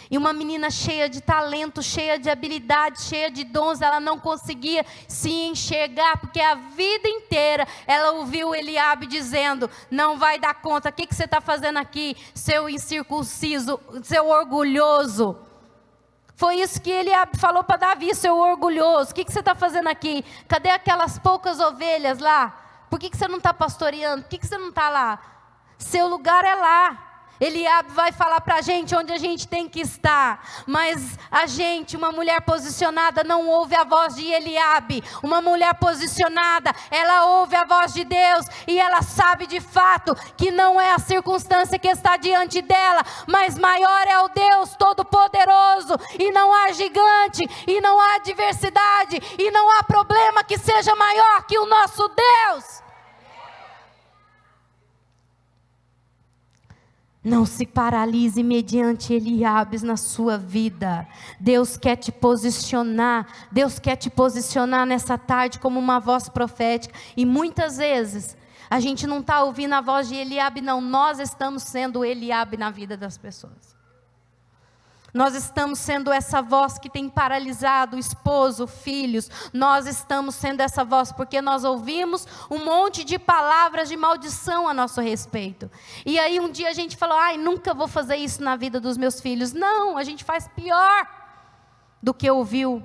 E uma menina cheia de talento, cheia de habilidade, cheia de dons, ela não conseguia se enxergar, porque a vida inteira ela ouviu Eliabe dizendo: não vai dar conta, o que você está fazendo aqui, seu incircunciso, seu orgulhoso. Foi isso que Eliabe falou para Davi: seu orgulhoso, o que você está fazendo aqui? Cadê aquelas poucas ovelhas lá? Por que você não está pastoreando? Por que você não está lá? Seu lugar é lá. Eliabe vai falar para a gente onde a gente tem que estar, mas a gente, uma mulher posicionada, não ouve a voz de Eliabe. Uma mulher posicionada, ela ouve a voz de Deus, e ela sabe de fato que não é a circunstância que está diante dela, mas maior é o Deus Todo-Poderoso, e não há gigante, e não há adversidade, e não há problema que seja maior que o nosso Deus. Não se paralise mediante Eliabes na sua vida. Deus quer te posicionar. Deus quer te posicionar nessa tarde como uma voz profética. E muitas vezes a gente não está ouvindo a voz de Eliabe, não. Nós estamos sendo Eliabe na vida das pessoas. Nós estamos sendo essa voz que tem paralisado o esposo, filhos. Nós estamos sendo essa voz porque nós ouvimos um monte de palavras de maldição a nosso respeito. E aí um dia a gente falou: ai, nunca vou fazer isso na vida dos meus filhos. Não, a gente faz pior do que ouviu.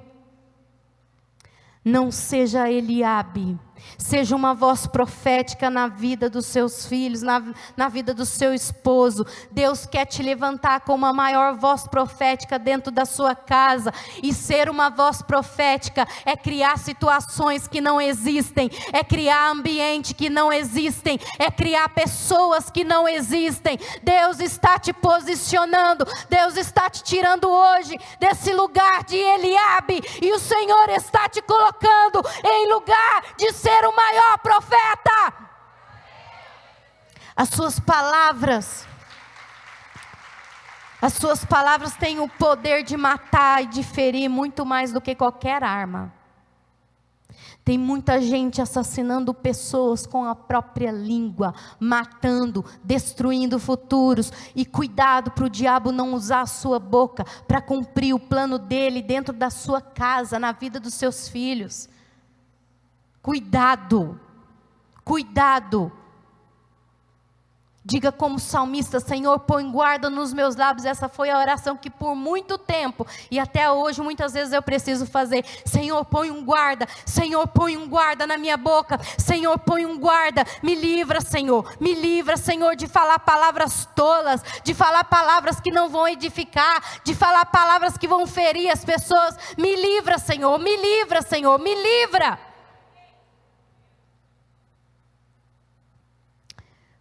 Não seja Eliabe. Seja uma voz profética na vida dos seus filhos, na vida do seu esposo. Deus quer te levantar como a maior voz profética dentro da sua casa. E ser uma voz profética é criar situações que não existem, é criar ambiente que não existem, é criar pessoas que não existem. Deus está te posicionando, Deus está te tirando hoje desse lugar de Eliabe, e o Senhor está te colocando em lugar de ser o maior profeta. As suas palavras têm o poder de matar e de ferir muito mais do que qualquer arma. Tem muita gente assassinando pessoas com a própria língua, matando, destruindo futuros. E cuidado para o diabo não usar a sua boca para cumprir o plano dele dentro da sua casa, na vida dos seus filhos. Cuidado, cuidado. Diga como salmista: Senhor, põe guarda nos meus lábios. Essa foi a oração que por muito tempo, e até hoje muitas vezes eu preciso fazer. Senhor, põe um guarda. Senhor, põe um guarda na minha boca. Senhor, põe um guarda. Me livra, Senhor. Me livra, Senhor, de falar palavras tolas, de falar palavras que não vão edificar, de falar palavras que vão ferir as pessoas. Me livra, Senhor. Me livra, Senhor. Me livra.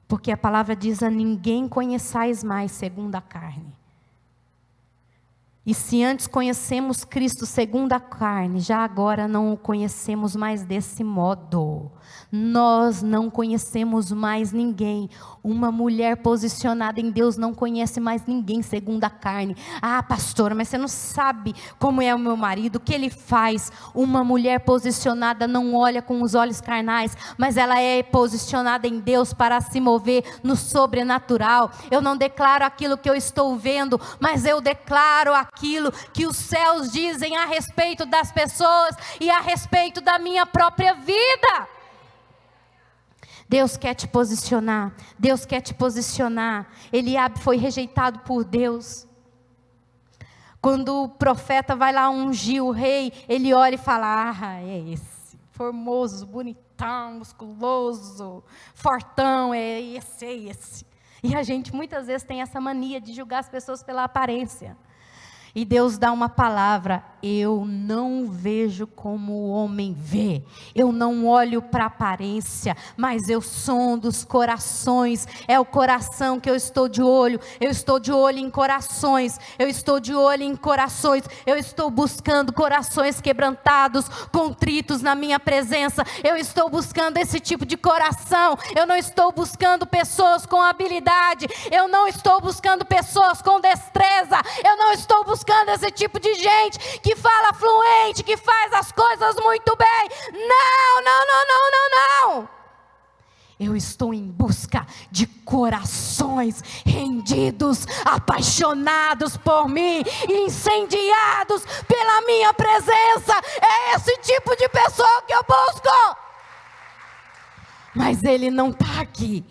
Porque a palavra diz: a ninguém conheçais mais segundo a carne. E se antes conhecemos Cristo segundo a carne, já agora não o conhecemos mais desse modo. Nós não conhecemos mais ninguém. Uma mulher posicionada em Deus não conhece mais ninguém segundo a carne. Ah, pastora, mas você não sabe como é o meu marido, o que ele faz. Uma mulher posicionada não olha com os olhos carnais, mas ela é posicionada em Deus para se mover no sobrenatural. Eu não declaro aquilo que eu estou vendo, mas eu declaro aquilo aquilo que os céus dizem a respeito das pessoas e a respeito da minha própria vida. Deus quer te posicionar, Deus quer te posicionar. Eliabe foi rejeitado por Deus. Quando o profeta vai lá ungir o rei, ele olha e fala: ah, é esse, formoso, bonitão, musculoso, fortão, é esse. E a gente muitas vezes tem essa mania de julgar as pessoas pela aparência. E Deus dá uma palavra: eu não vejo como o homem vê, eu não olho para a aparência, mas eu sondo os corações, é o coração que eu estou de olho em corações, eu estou buscando corações quebrantados, contritos na minha presença, eu estou buscando esse tipo de coração, eu não estou buscando pessoas com habilidade, eu não estou buscando pessoas com destreza, eu não estou buscando esse tipo de gente que fala fluente, que faz as coisas muito bem. Não. Eu estou em busca de corações rendidos, apaixonados por mim, incendiados pela minha presença. É esse tipo de pessoa que eu busco. Mas ele não está aqui.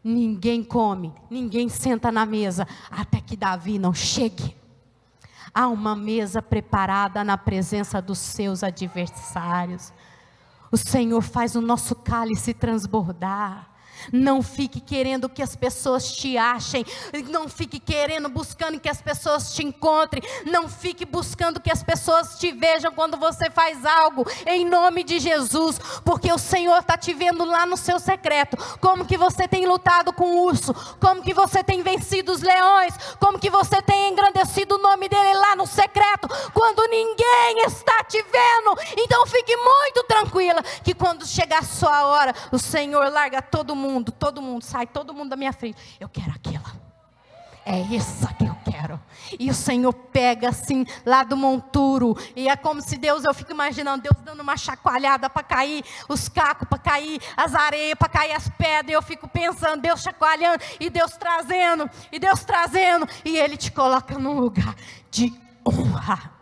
Ninguém come, ninguém senta na mesa até que Davi não chegue. Há uma mesa preparada na presença dos seus adversários. O Senhor faz o nosso cálice transbordar. Não fique querendo que as pessoas te achem. Não fique buscando que as pessoas te encontrem. Não fique buscando que as pessoas te vejam quando você faz algo. Em nome de Jesus. Porque o Senhor está te vendo lá no seu secreto. Como que você tem lutado com o urso. Como que você tem vencido os leões. Como que você tem engrandecido o nome dele lá no secreto. Quando ninguém está te vendo. Então fique muito tranquila. Que quando chegar a sua hora. O Senhor larga todo mundo, sai todo mundo da minha frente. Eu quero aquela. É essa que eu quero. E o Senhor pega assim, lá do monturo. E é como se eu fico imaginando Deus dando uma chacoalhada para cair os cacos, para cair as areias, para cair as pedras. E eu fico pensando, Deus chacoalhando, e Deus trazendo. E Ele te coloca num lugar de honra.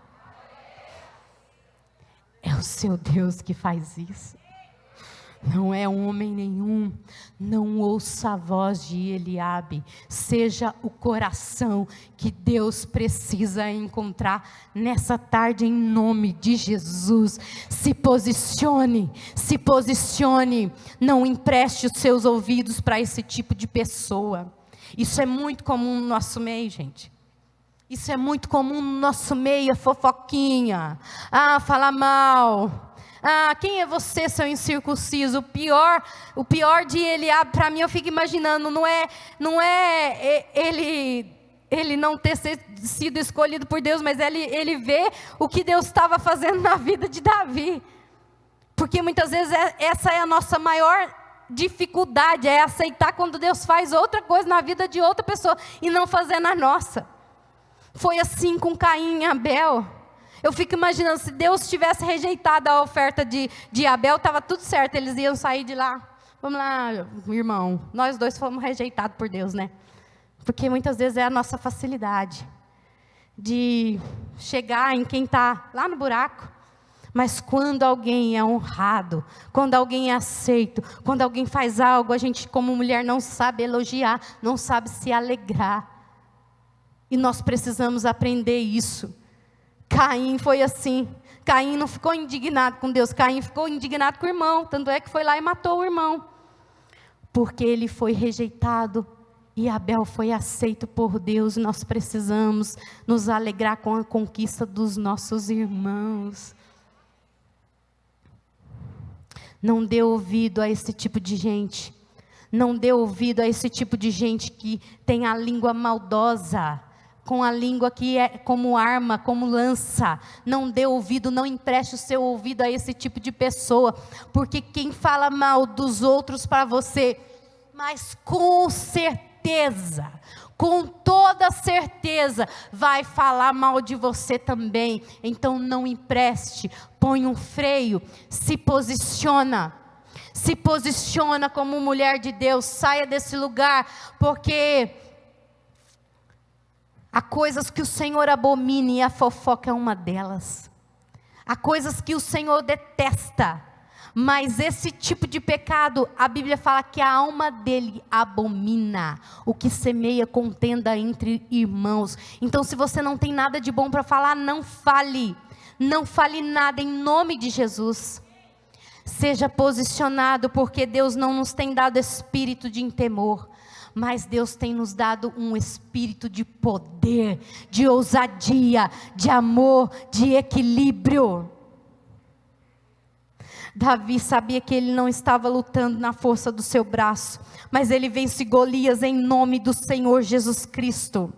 É o seu Deus que faz isso. Não é homem nenhum. Não ouça a voz de Eliabe. Seja o coração que Deus precisa encontrar nessa tarde, em nome de Jesus. Se posicione. Não empreste os seus ouvidos para esse tipo de pessoa. Isso é muito comum no nosso meio, gente. Isso é muito comum no nosso meio, a fofoquinha. Falar mal. Quem é você, seu incircunciso? O pior de Eliabe, para mim, eu fico imaginando, não é ele não ter sido escolhido por Deus, mas ele vê o que Deus estava fazendo na vida de Davi. Porque muitas vezes essa é a nossa maior dificuldade, é aceitar quando Deus faz outra coisa na vida de outra pessoa e não fazer na nossa. Foi assim com Caim e Abel. Eu fico imaginando, se Deus tivesse rejeitado a oferta de Abel, estava tudo certo, eles iam sair de lá. Vamos lá, irmão, nós dois fomos rejeitados por Deus, né? Porque muitas vezes é a nossa facilidade de chegar em quem está lá no buraco. Mas quando alguém é honrado, quando alguém é aceito, quando alguém faz algo, a gente como mulher não sabe elogiar, não sabe se alegrar. E nós precisamos aprender isso. Caim foi assim. Caim não ficou indignado com Deus. Caim ficou indignado com o irmão. Tanto é que foi lá e matou o irmão. Porque ele foi rejeitado e Abel foi aceito por Deus. Nós precisamos nos alegrar com a conquista dos nossos irmãos. Não dê ouvido a esse tipo de gente. Não dê ouvido a esse tipo de gente que tem a língua maldosa. Com a língua que é como arma, como lança. Não dê ouvido, não empreste o seu ouvido a esse tipo de pessoa. Porque quem fala mal dos outros para você, mas com certeza, com toda certeza, vai falar mal de você também. Então não empreste, põe um freio, se posiciona. Se posiciona como mulher de Deus, saia desse lugar, porque Há coisas que o Senhor abomina e a fofoca é uma delas. Há coisas que o Senhor detesta, mas esse tipo de pecado, a Bíblia fala que a alma dele abomina, o que semeia contenda entre irmãos. Então, se você não tem nada de bom para falar, não fale nada em nome de Jesus. Seja posicionado, porque Deus não nos tem dado espírito de temor, mas Deus tem nos dado um espírito de poder, de ousadia, de amor, de equilíbrio. Davi sabia que ele não estava lutando na força do seu braço, mas ele vence Golias em nome do Senhor Jesus Cristo.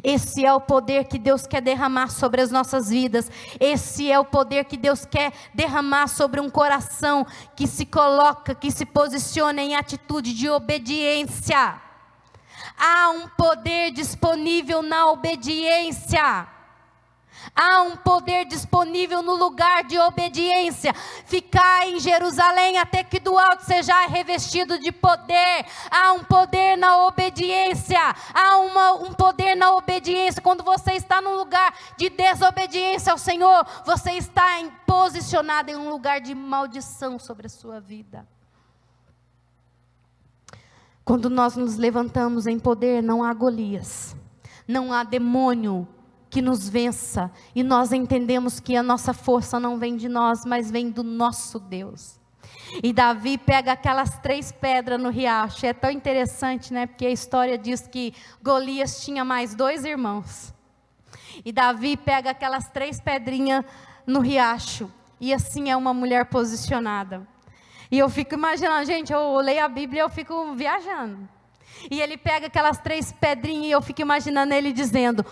Esse é o poder que Deus quer derramar sobre as nossas vidas. Esse é o poder que Deus quer derramar sobre um coração que se coloca, que se posiciona em atitude de obediência. Há um poder disponível na obediência. Há um poder disponível no lugar de obediência. Ficai em Jerusalém até que do alto seja revestido de poder. Há um poder na obediência. Há um poder na obediência. Quando você está num lugar de desobediência ao Senhor, você está posicionado em um lugar de maldição sobre a sua vida. Quando nós nos levantamos em poder, não há Golias, não há demônio que nos vença, e nós entendemos que a nossa força não vem de nós, mas vem do nosso Deus. E Davi pega aquelas 3 pedras no riacho. É tão interessante, né? Porque a história diz que Golias tinha mais 2 irmãos, e Davi pega aquelas 3 pedrinhas no riacho, e assim é uma mulher posicionada. E eu fico imaginando, gente, eu leio a Bíblia e eu fico viajando, e ele pega aquelas 3 pedrinhas, e eu fico imaginando ele dizendo: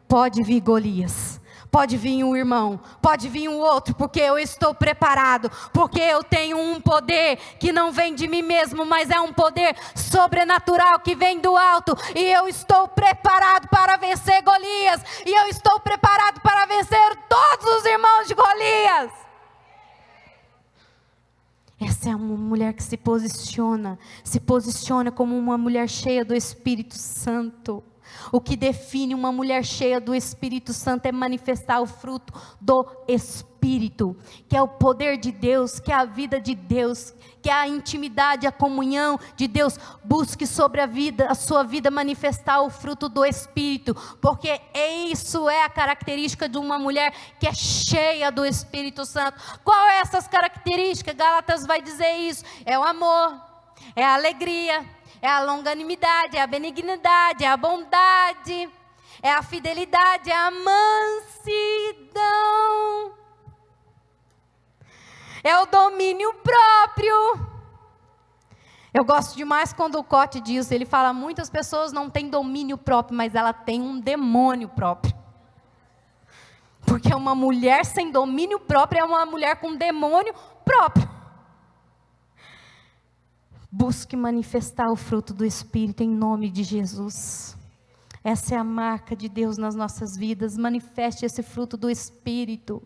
pode vir Golias, pode vir um irmão, pode vir um outro, porque eu estou preparado, porque eu tenho um poder que não vem de mim mesmo, mas é um poder sobrenatural que vem do alto, e eu estou preparado para vencer Golias, e eu estou preparado para vencer todos os irmãos de Golias. Essa é uma mulher que se posiciona como uma mulher cheia do Espírito Santo. O que define uma mulher cheia do Espírito Santo é manifestar o fruto do Espírito, que é o poder de Deus, que é a vida de Deus, que é a intimidade, a comunhão de Deus. Busque sobre a sua vida manifestar o fruto do Espírito, porque isso é a característica de uma mulher que é cheia do Espírito Santo. Qual é essas características? Gálatas vai dizer isso: é o amor, é a alegria, é a longanimidade, é a benignidade, é a bondade, é a fidelidade, é a mansidão, é o domínio próprio. Eu gosto demais quando o Cote diz, ele fala: muitas pessoas não têm domínio próprio, mas ela tem um demônio próprio. Porque uma mulher sem domínio próprio é uma mulher com demônio próprio. Busque manifestar o fruto do Espírito em nome de Jesus. Essa é a marca de Deus nas nossas vidas. Manifeste esse fruto do Espírito.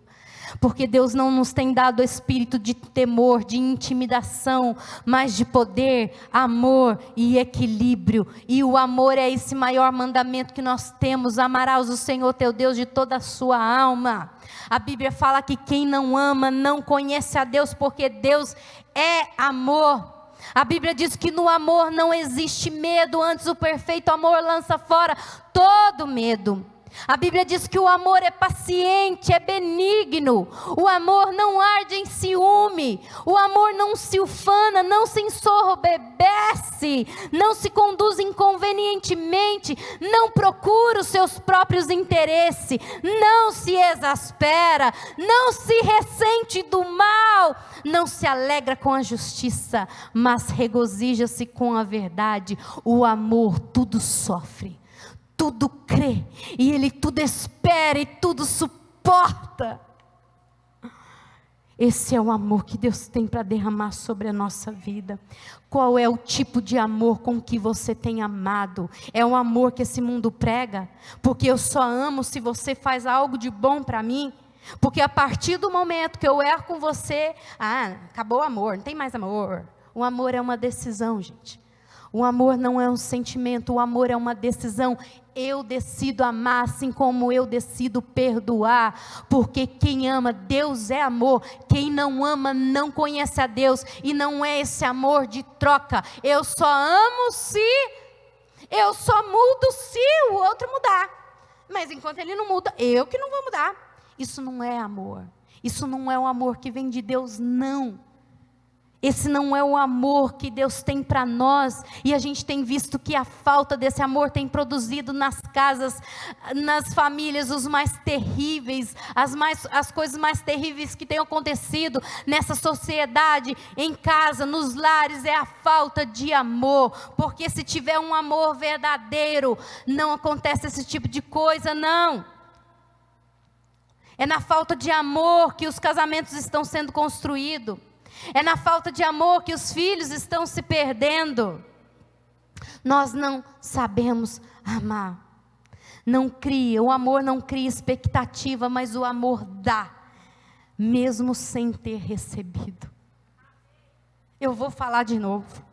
Porque Deus não nos tem dado espírito de temor, de intimidação, mas de poder, amor e equilíbrio. E o amor é esse maior mandamento que nós temos: amarás o Senhor teu Deus de toda a sua alma. A Bíblia fala que quem não ama não conhece a Deus, porque Deus é amor. A Bíblia diz que no amor não existe medo, antes o perfeito amor lança fora todo medo. A Bíblia diz que o amor é paciente, é benigno. O amor não arde em ciúme. O amor não se ufana, não se ensoberbece, não se conduz inconvenientemente, não procura os seus próprios interesses, não se exaspera, não se ressente do mal, não se alegra com a justiça, mas regozija-se com a verdade. O amor tudo sofre, tudo crê, e ele tudo espera e tudo suporta. Esse é o amor que Deus tem para derramar sobre a nossa vida. Qual é o tipo de amor com que você tem amado? É o amor que esse mundo prega? Porque eu só amo se você faz algo de bom para mim? Porque a partir do momento que eu erro com você, acabou o amor, não tem mais amor. O amor é uma decisão, gente. O amor não é um sentimento, o amor é uma decisão. Eu decido amar assim como eu decido perdoar, porque quem ama, Deus é amor. Quem não ama não conhece a Deus, e não é esse amor de troca. Eu só amo se, eu só mudo se o outro mudar, mas enquanto ele não muda, eu que não vou mudar. Isso não é amor, isso não é o amor que vem de Deus, não. Esse não é o amor que Deus tem para nós, e a gente tem visto que a falta desse amor tem produzido nas casas, nas famílias, os mais terríveis, as coisas mais terríveis que têm acontecido nessa sociedade, em casa, nos lares, é a falta de amor, porque se tiver um amor verdadeiro, não acontece esse tipo de coisa, não. É na falta de amor que os casamentos estão sendo construídos. É na falta de amor que os filhos estão se perdendo. Nós não sabemos amar. Não cria, o amor não cria expectativa, mas o amor dá, mesmo sem ter recebido. Eu vou falar de novo.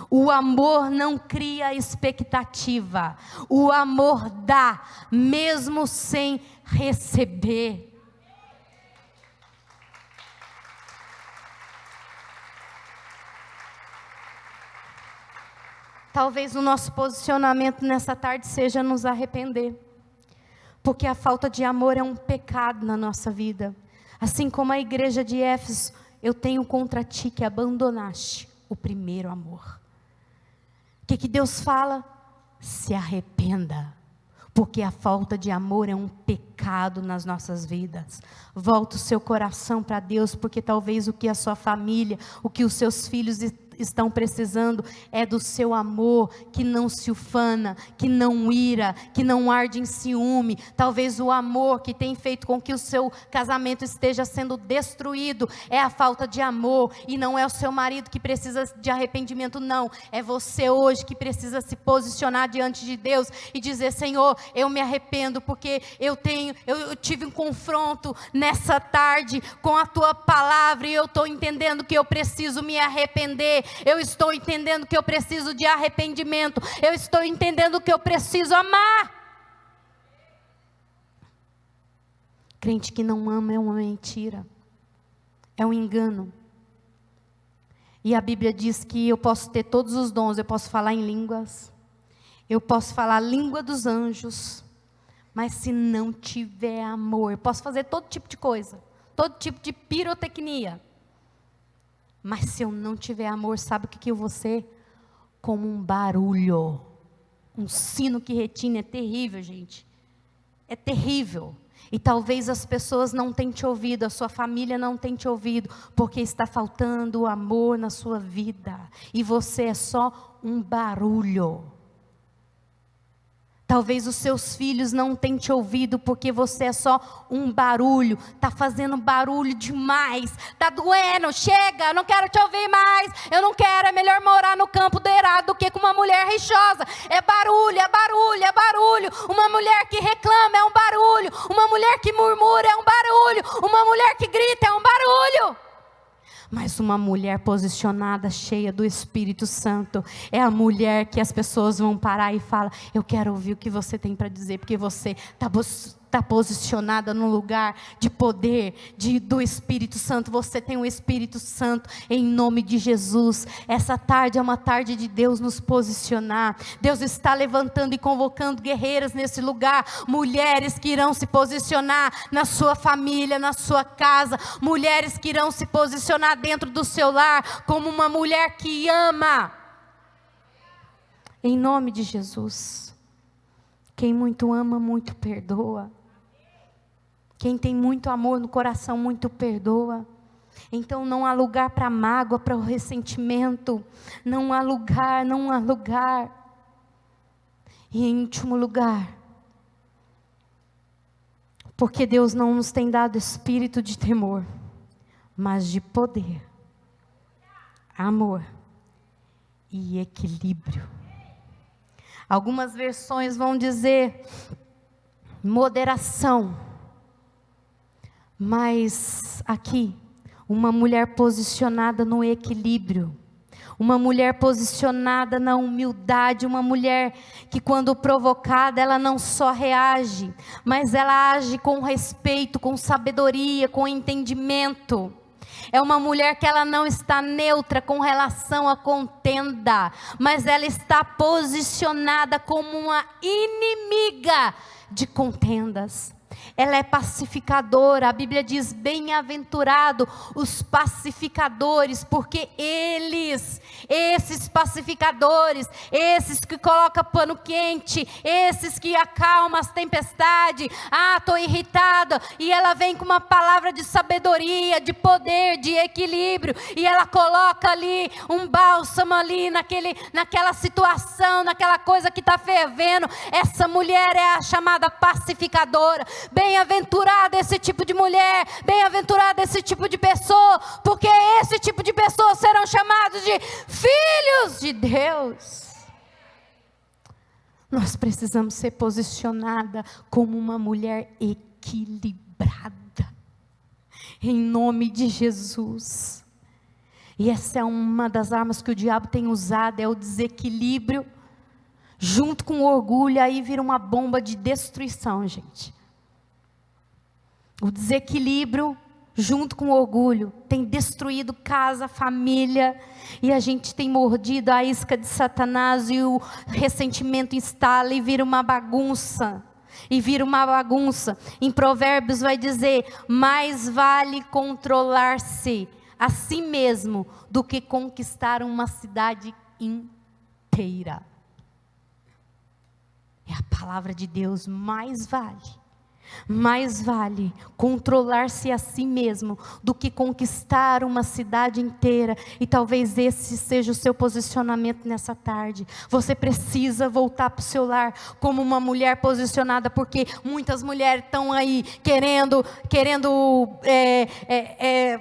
O amor não cria expectativa. O amor dá, mesmo sem receber. Talvez o nosso posicionamento nessa tarde seja nos arrepender, porque a falta de amor é um pecado na nossa vida. Assim como a igreja de Éfeso, eu tenho contra ti que abandonaste o primeiro amor. O que Deus fala? Se arrependa, porque a falta de amor é um pecado nas nossas vidas. Volta o seu coração para Deus, porque talvez o que a sua família, o que os seus filhos estão precisando é do seu amor, que não se ufana, que não ira, que não arde em ciúme. Talvez o amor que tem feito com que o seu casamento esteja sendo destruído é a falta de amor, e não é o seu marido que precisa de arrependimento, não. É você hoje que precisa se posicionar diante de Deus e dizer: Senhor, eu me arrependo, porque eu tive um confronto nessa tarde com a tua palavra, e eu estou entendendo que eu preciso me arrepender. Eu estou entendendo que eu preciso de arrependimento. Eu estou entendendo que eu preciso amar. Crente que não ama é uma mentira, é um engano. E a Bíblia diz que eu posso ter todos os dons. Eu posso falar em línguas, eu posso falar a língua dos anjos, mas se não tiver amor, eu posso fazer todo tipo de coisa, todo tipo de pirotecnia, mas se eu não tiver amor, sabe o que eu vou ser? Como um barulho, um sino que retina. É terrível, gente, é terrível. E talvez as pessoas não tenham te ouvido, a sua família não tenha te ouvido, porque está faltando amor na sua vida, e você é só um barulho. Talvez os seus filhos não tenham te ouvido, porque você é só um barulho. Está fazendo barulho demais, está doendo, chega, não quero te ouvir mais. Eu não quero, é melhor morar no campo do errado do que com uma mulher rixosa. É barulho, é barulho, é barulho. Uma mulher que reclama é um barulho. Uma mulher que murmura é um barulho. Uma mulher que grita é um barulho. Mas uma mulher posicionada, cheia do Espírito Santo, é a mulher que as pessoas vão parar e falar: eu quero ouvir o que você tem para dizer, porque você está posicionada num lugar de poder, do Espírito Santo. Você tem o Espírito Santo, em nome de Jesus. Essa tarde é uma tarde de Deus nos posicionar. Deus está levantando e convocando guerreiras nesse lugar, mulheres que irão se posicionar na sua família, na sua casa, mulheres que irão se posicionar dentro do seu lar, como uma mulher que ama, em nome de Jesus. Quem muito ama, muito perdoa. Quem tem muito amor no coração, muito perdoa. Então não há lugar para mágoa, para o ressentimento. Não há lugar, não há lugar. E em último lugar, porque Deus não nos tem dado espírito de temor, mas de poder, amor e equilíbrio. Algumas versões vão dizer moderação, mas aqui, uma mulher posicionada no equilíbrio, Uma mulher posicionada na humildade, uma mulher que quando provocada, ela não só reage, mas ela age com respeito, com sabedoria, com entendimento. É uma mulher que ela não está neutra com relação à contenda, mas ela está posicionada como uma inimiga de contendas. Ela é pacificadora. A Bíblia diz: bem-aventurado os pacificadores, porque esses pacificadores, esses que colocam pano quente, esses que acalmam as tempestades. Estou irritada, e ela vem com uma palavra de sabedoria, de poder, de equilíbrio, e ela coloca ali um bálsamo ali naquela situação, naquela coisa que está fervendo. Essa mulher é a chamada pacificadora. Bem-aventurada esse tipo de mulher, bem-aventurada esse tipo de pessoa, porque esse tipo de pessoas serão chamados de filhos de Deus. Nós precisamos ser posicionada como uma mulher equilibrada, em nome de Jesus. E essa é uma das armas que o diabo tem usado, é o desequilíbrio, junto com o orgulho, aí vira uma bomba de destruição, gente. O desequilíbrio, junto com o orgulho, tem destruído casa, família, e a gente tem mordido a isca de Satanás, e o ressentimento instala e vira uma bagunça. Em Provérbios vai dizer: mais vale controlar-se a si mesmo do que conquistar uma cidade inteira. É a palavra de Deus: mais vale controlar-se a si mesmo do que conquistar uma cidade inteira. E talvez esse seja o seu posicionamento nessa tarde. Você precisa voltar para o seu lar como uma mulher posicionada, porque muitas mulheres estão aí querendo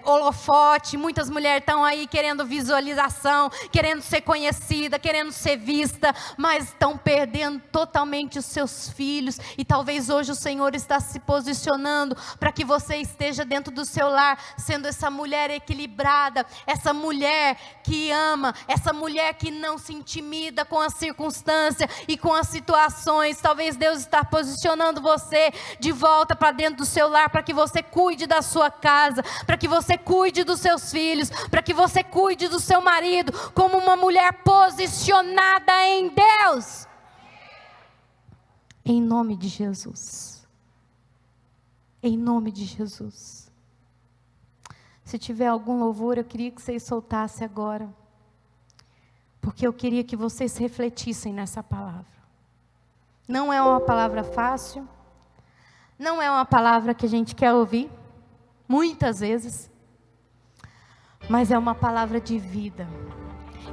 holofote, muitas mulheres estão aí querendo visualização, querendo ser conhecida, querendo ser vista, mas estão perdendo totalmente os seus filhos. E talvez hoje o Senhor está se posicionando para que você esteja dentro do seu lar, sendo essa mulher equilibrada, essa mulher que ama, essa mulher que não se intimida com a circunstância e com as situações. Talvez Deus está posicionando você de volta para dentro do seu lar, para que você cuide da sua casa, para que você cuide dos seus filhos, para que você cuide do seu marido, como uma mulher posicionada em Deus. Em nome de Jesus. Em nome de Jesus. Se tiver algum louvor, eu queria que vocês soltassem agora, porque eu queria que vocês refletissem nessa palavra. Não é uma palavra fácil, não é uma palavra que a gente quer ouvir, muitas vezes, mas é uma palavra de vida,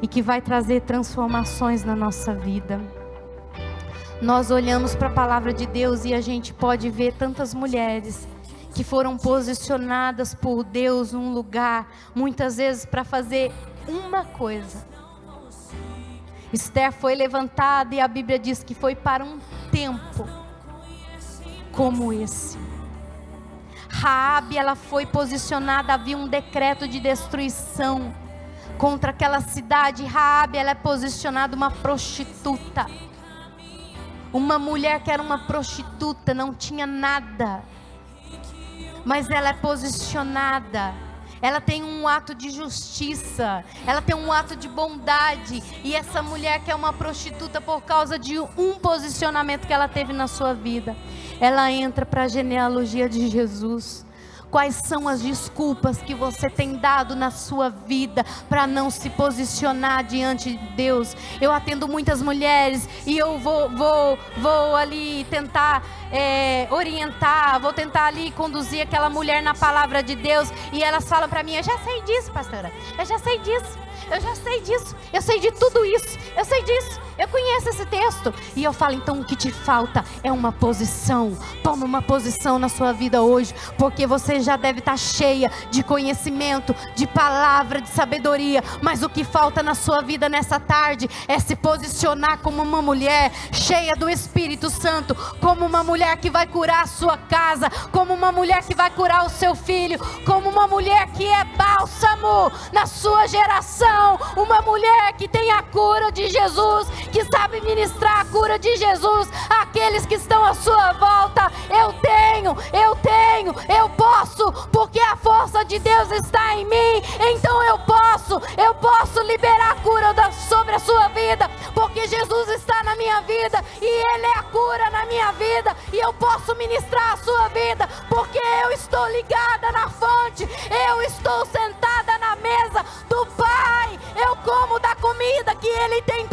e que vai trazer transformações na nossa vida. Nós olhamos para a palavra de Deus e a gente pode ver tantas mulheres que foram posicionadas por Deus num lugar, muitas vezes para fazer uma coisa. Esther foi levantada e a Bíblia diz que foi para um tempo como esse. Raabe, ela foi posicionada, havia um decreto de destruição contra aquela cidade. Raabe, ela é posicionada uma prostituta. Uma mulher que era uma prostituta, não tinha nada, mas ela é posicionada, ela tem um ato de justiça, ela tem um ato de bondade, e essa mulher que é uma prostituta por causa de um posicionamento que ela teve na sua vida, ela entra para a genealogia de Jesus. Quais são as desculpas que você tem dado na sua vida para não se posicionar diante de Deus? Eu atendo muitas mulheres e eu vou ali tentar orientar, vou tentar ali conduzir aquela mulher na palavra de Deus, e elas falam para mim: eu já sei disso, pastora, eu já sei disso, eu sei de tudo isso, eu sei disso, eu conheço esse texto. E eu falo: então o que te falta é uma posição. Toma uma posição na sua vida hoje, porque você já deve estar cheia de conhecimento, de palavra, de sabedoria, mas o que falta na sua vida nessa tarde é se posicionar como uma mulher cheia do Espírito Santo, como uma mulher mulher que vai curar a sua casa, como uma mulher que vai curar o seu filho, como uma mulher que é bálsamo na sua geração, uma mulher que tem a cura de Jesus, que sabe ministrar a cura de Jesus àqueles que estão à sua volta. Eu posso, porque a força de Deus está em mim. Então eu posso liberar a cura sobre a sua vida, porque Jesus está na minha vida e Ele é a cura na minha vida, e eu posso ministrar a sua vida, porque eu estou ligada na fonte, eu estou sentada na mesa do Pai, eu como da comida que Ele tem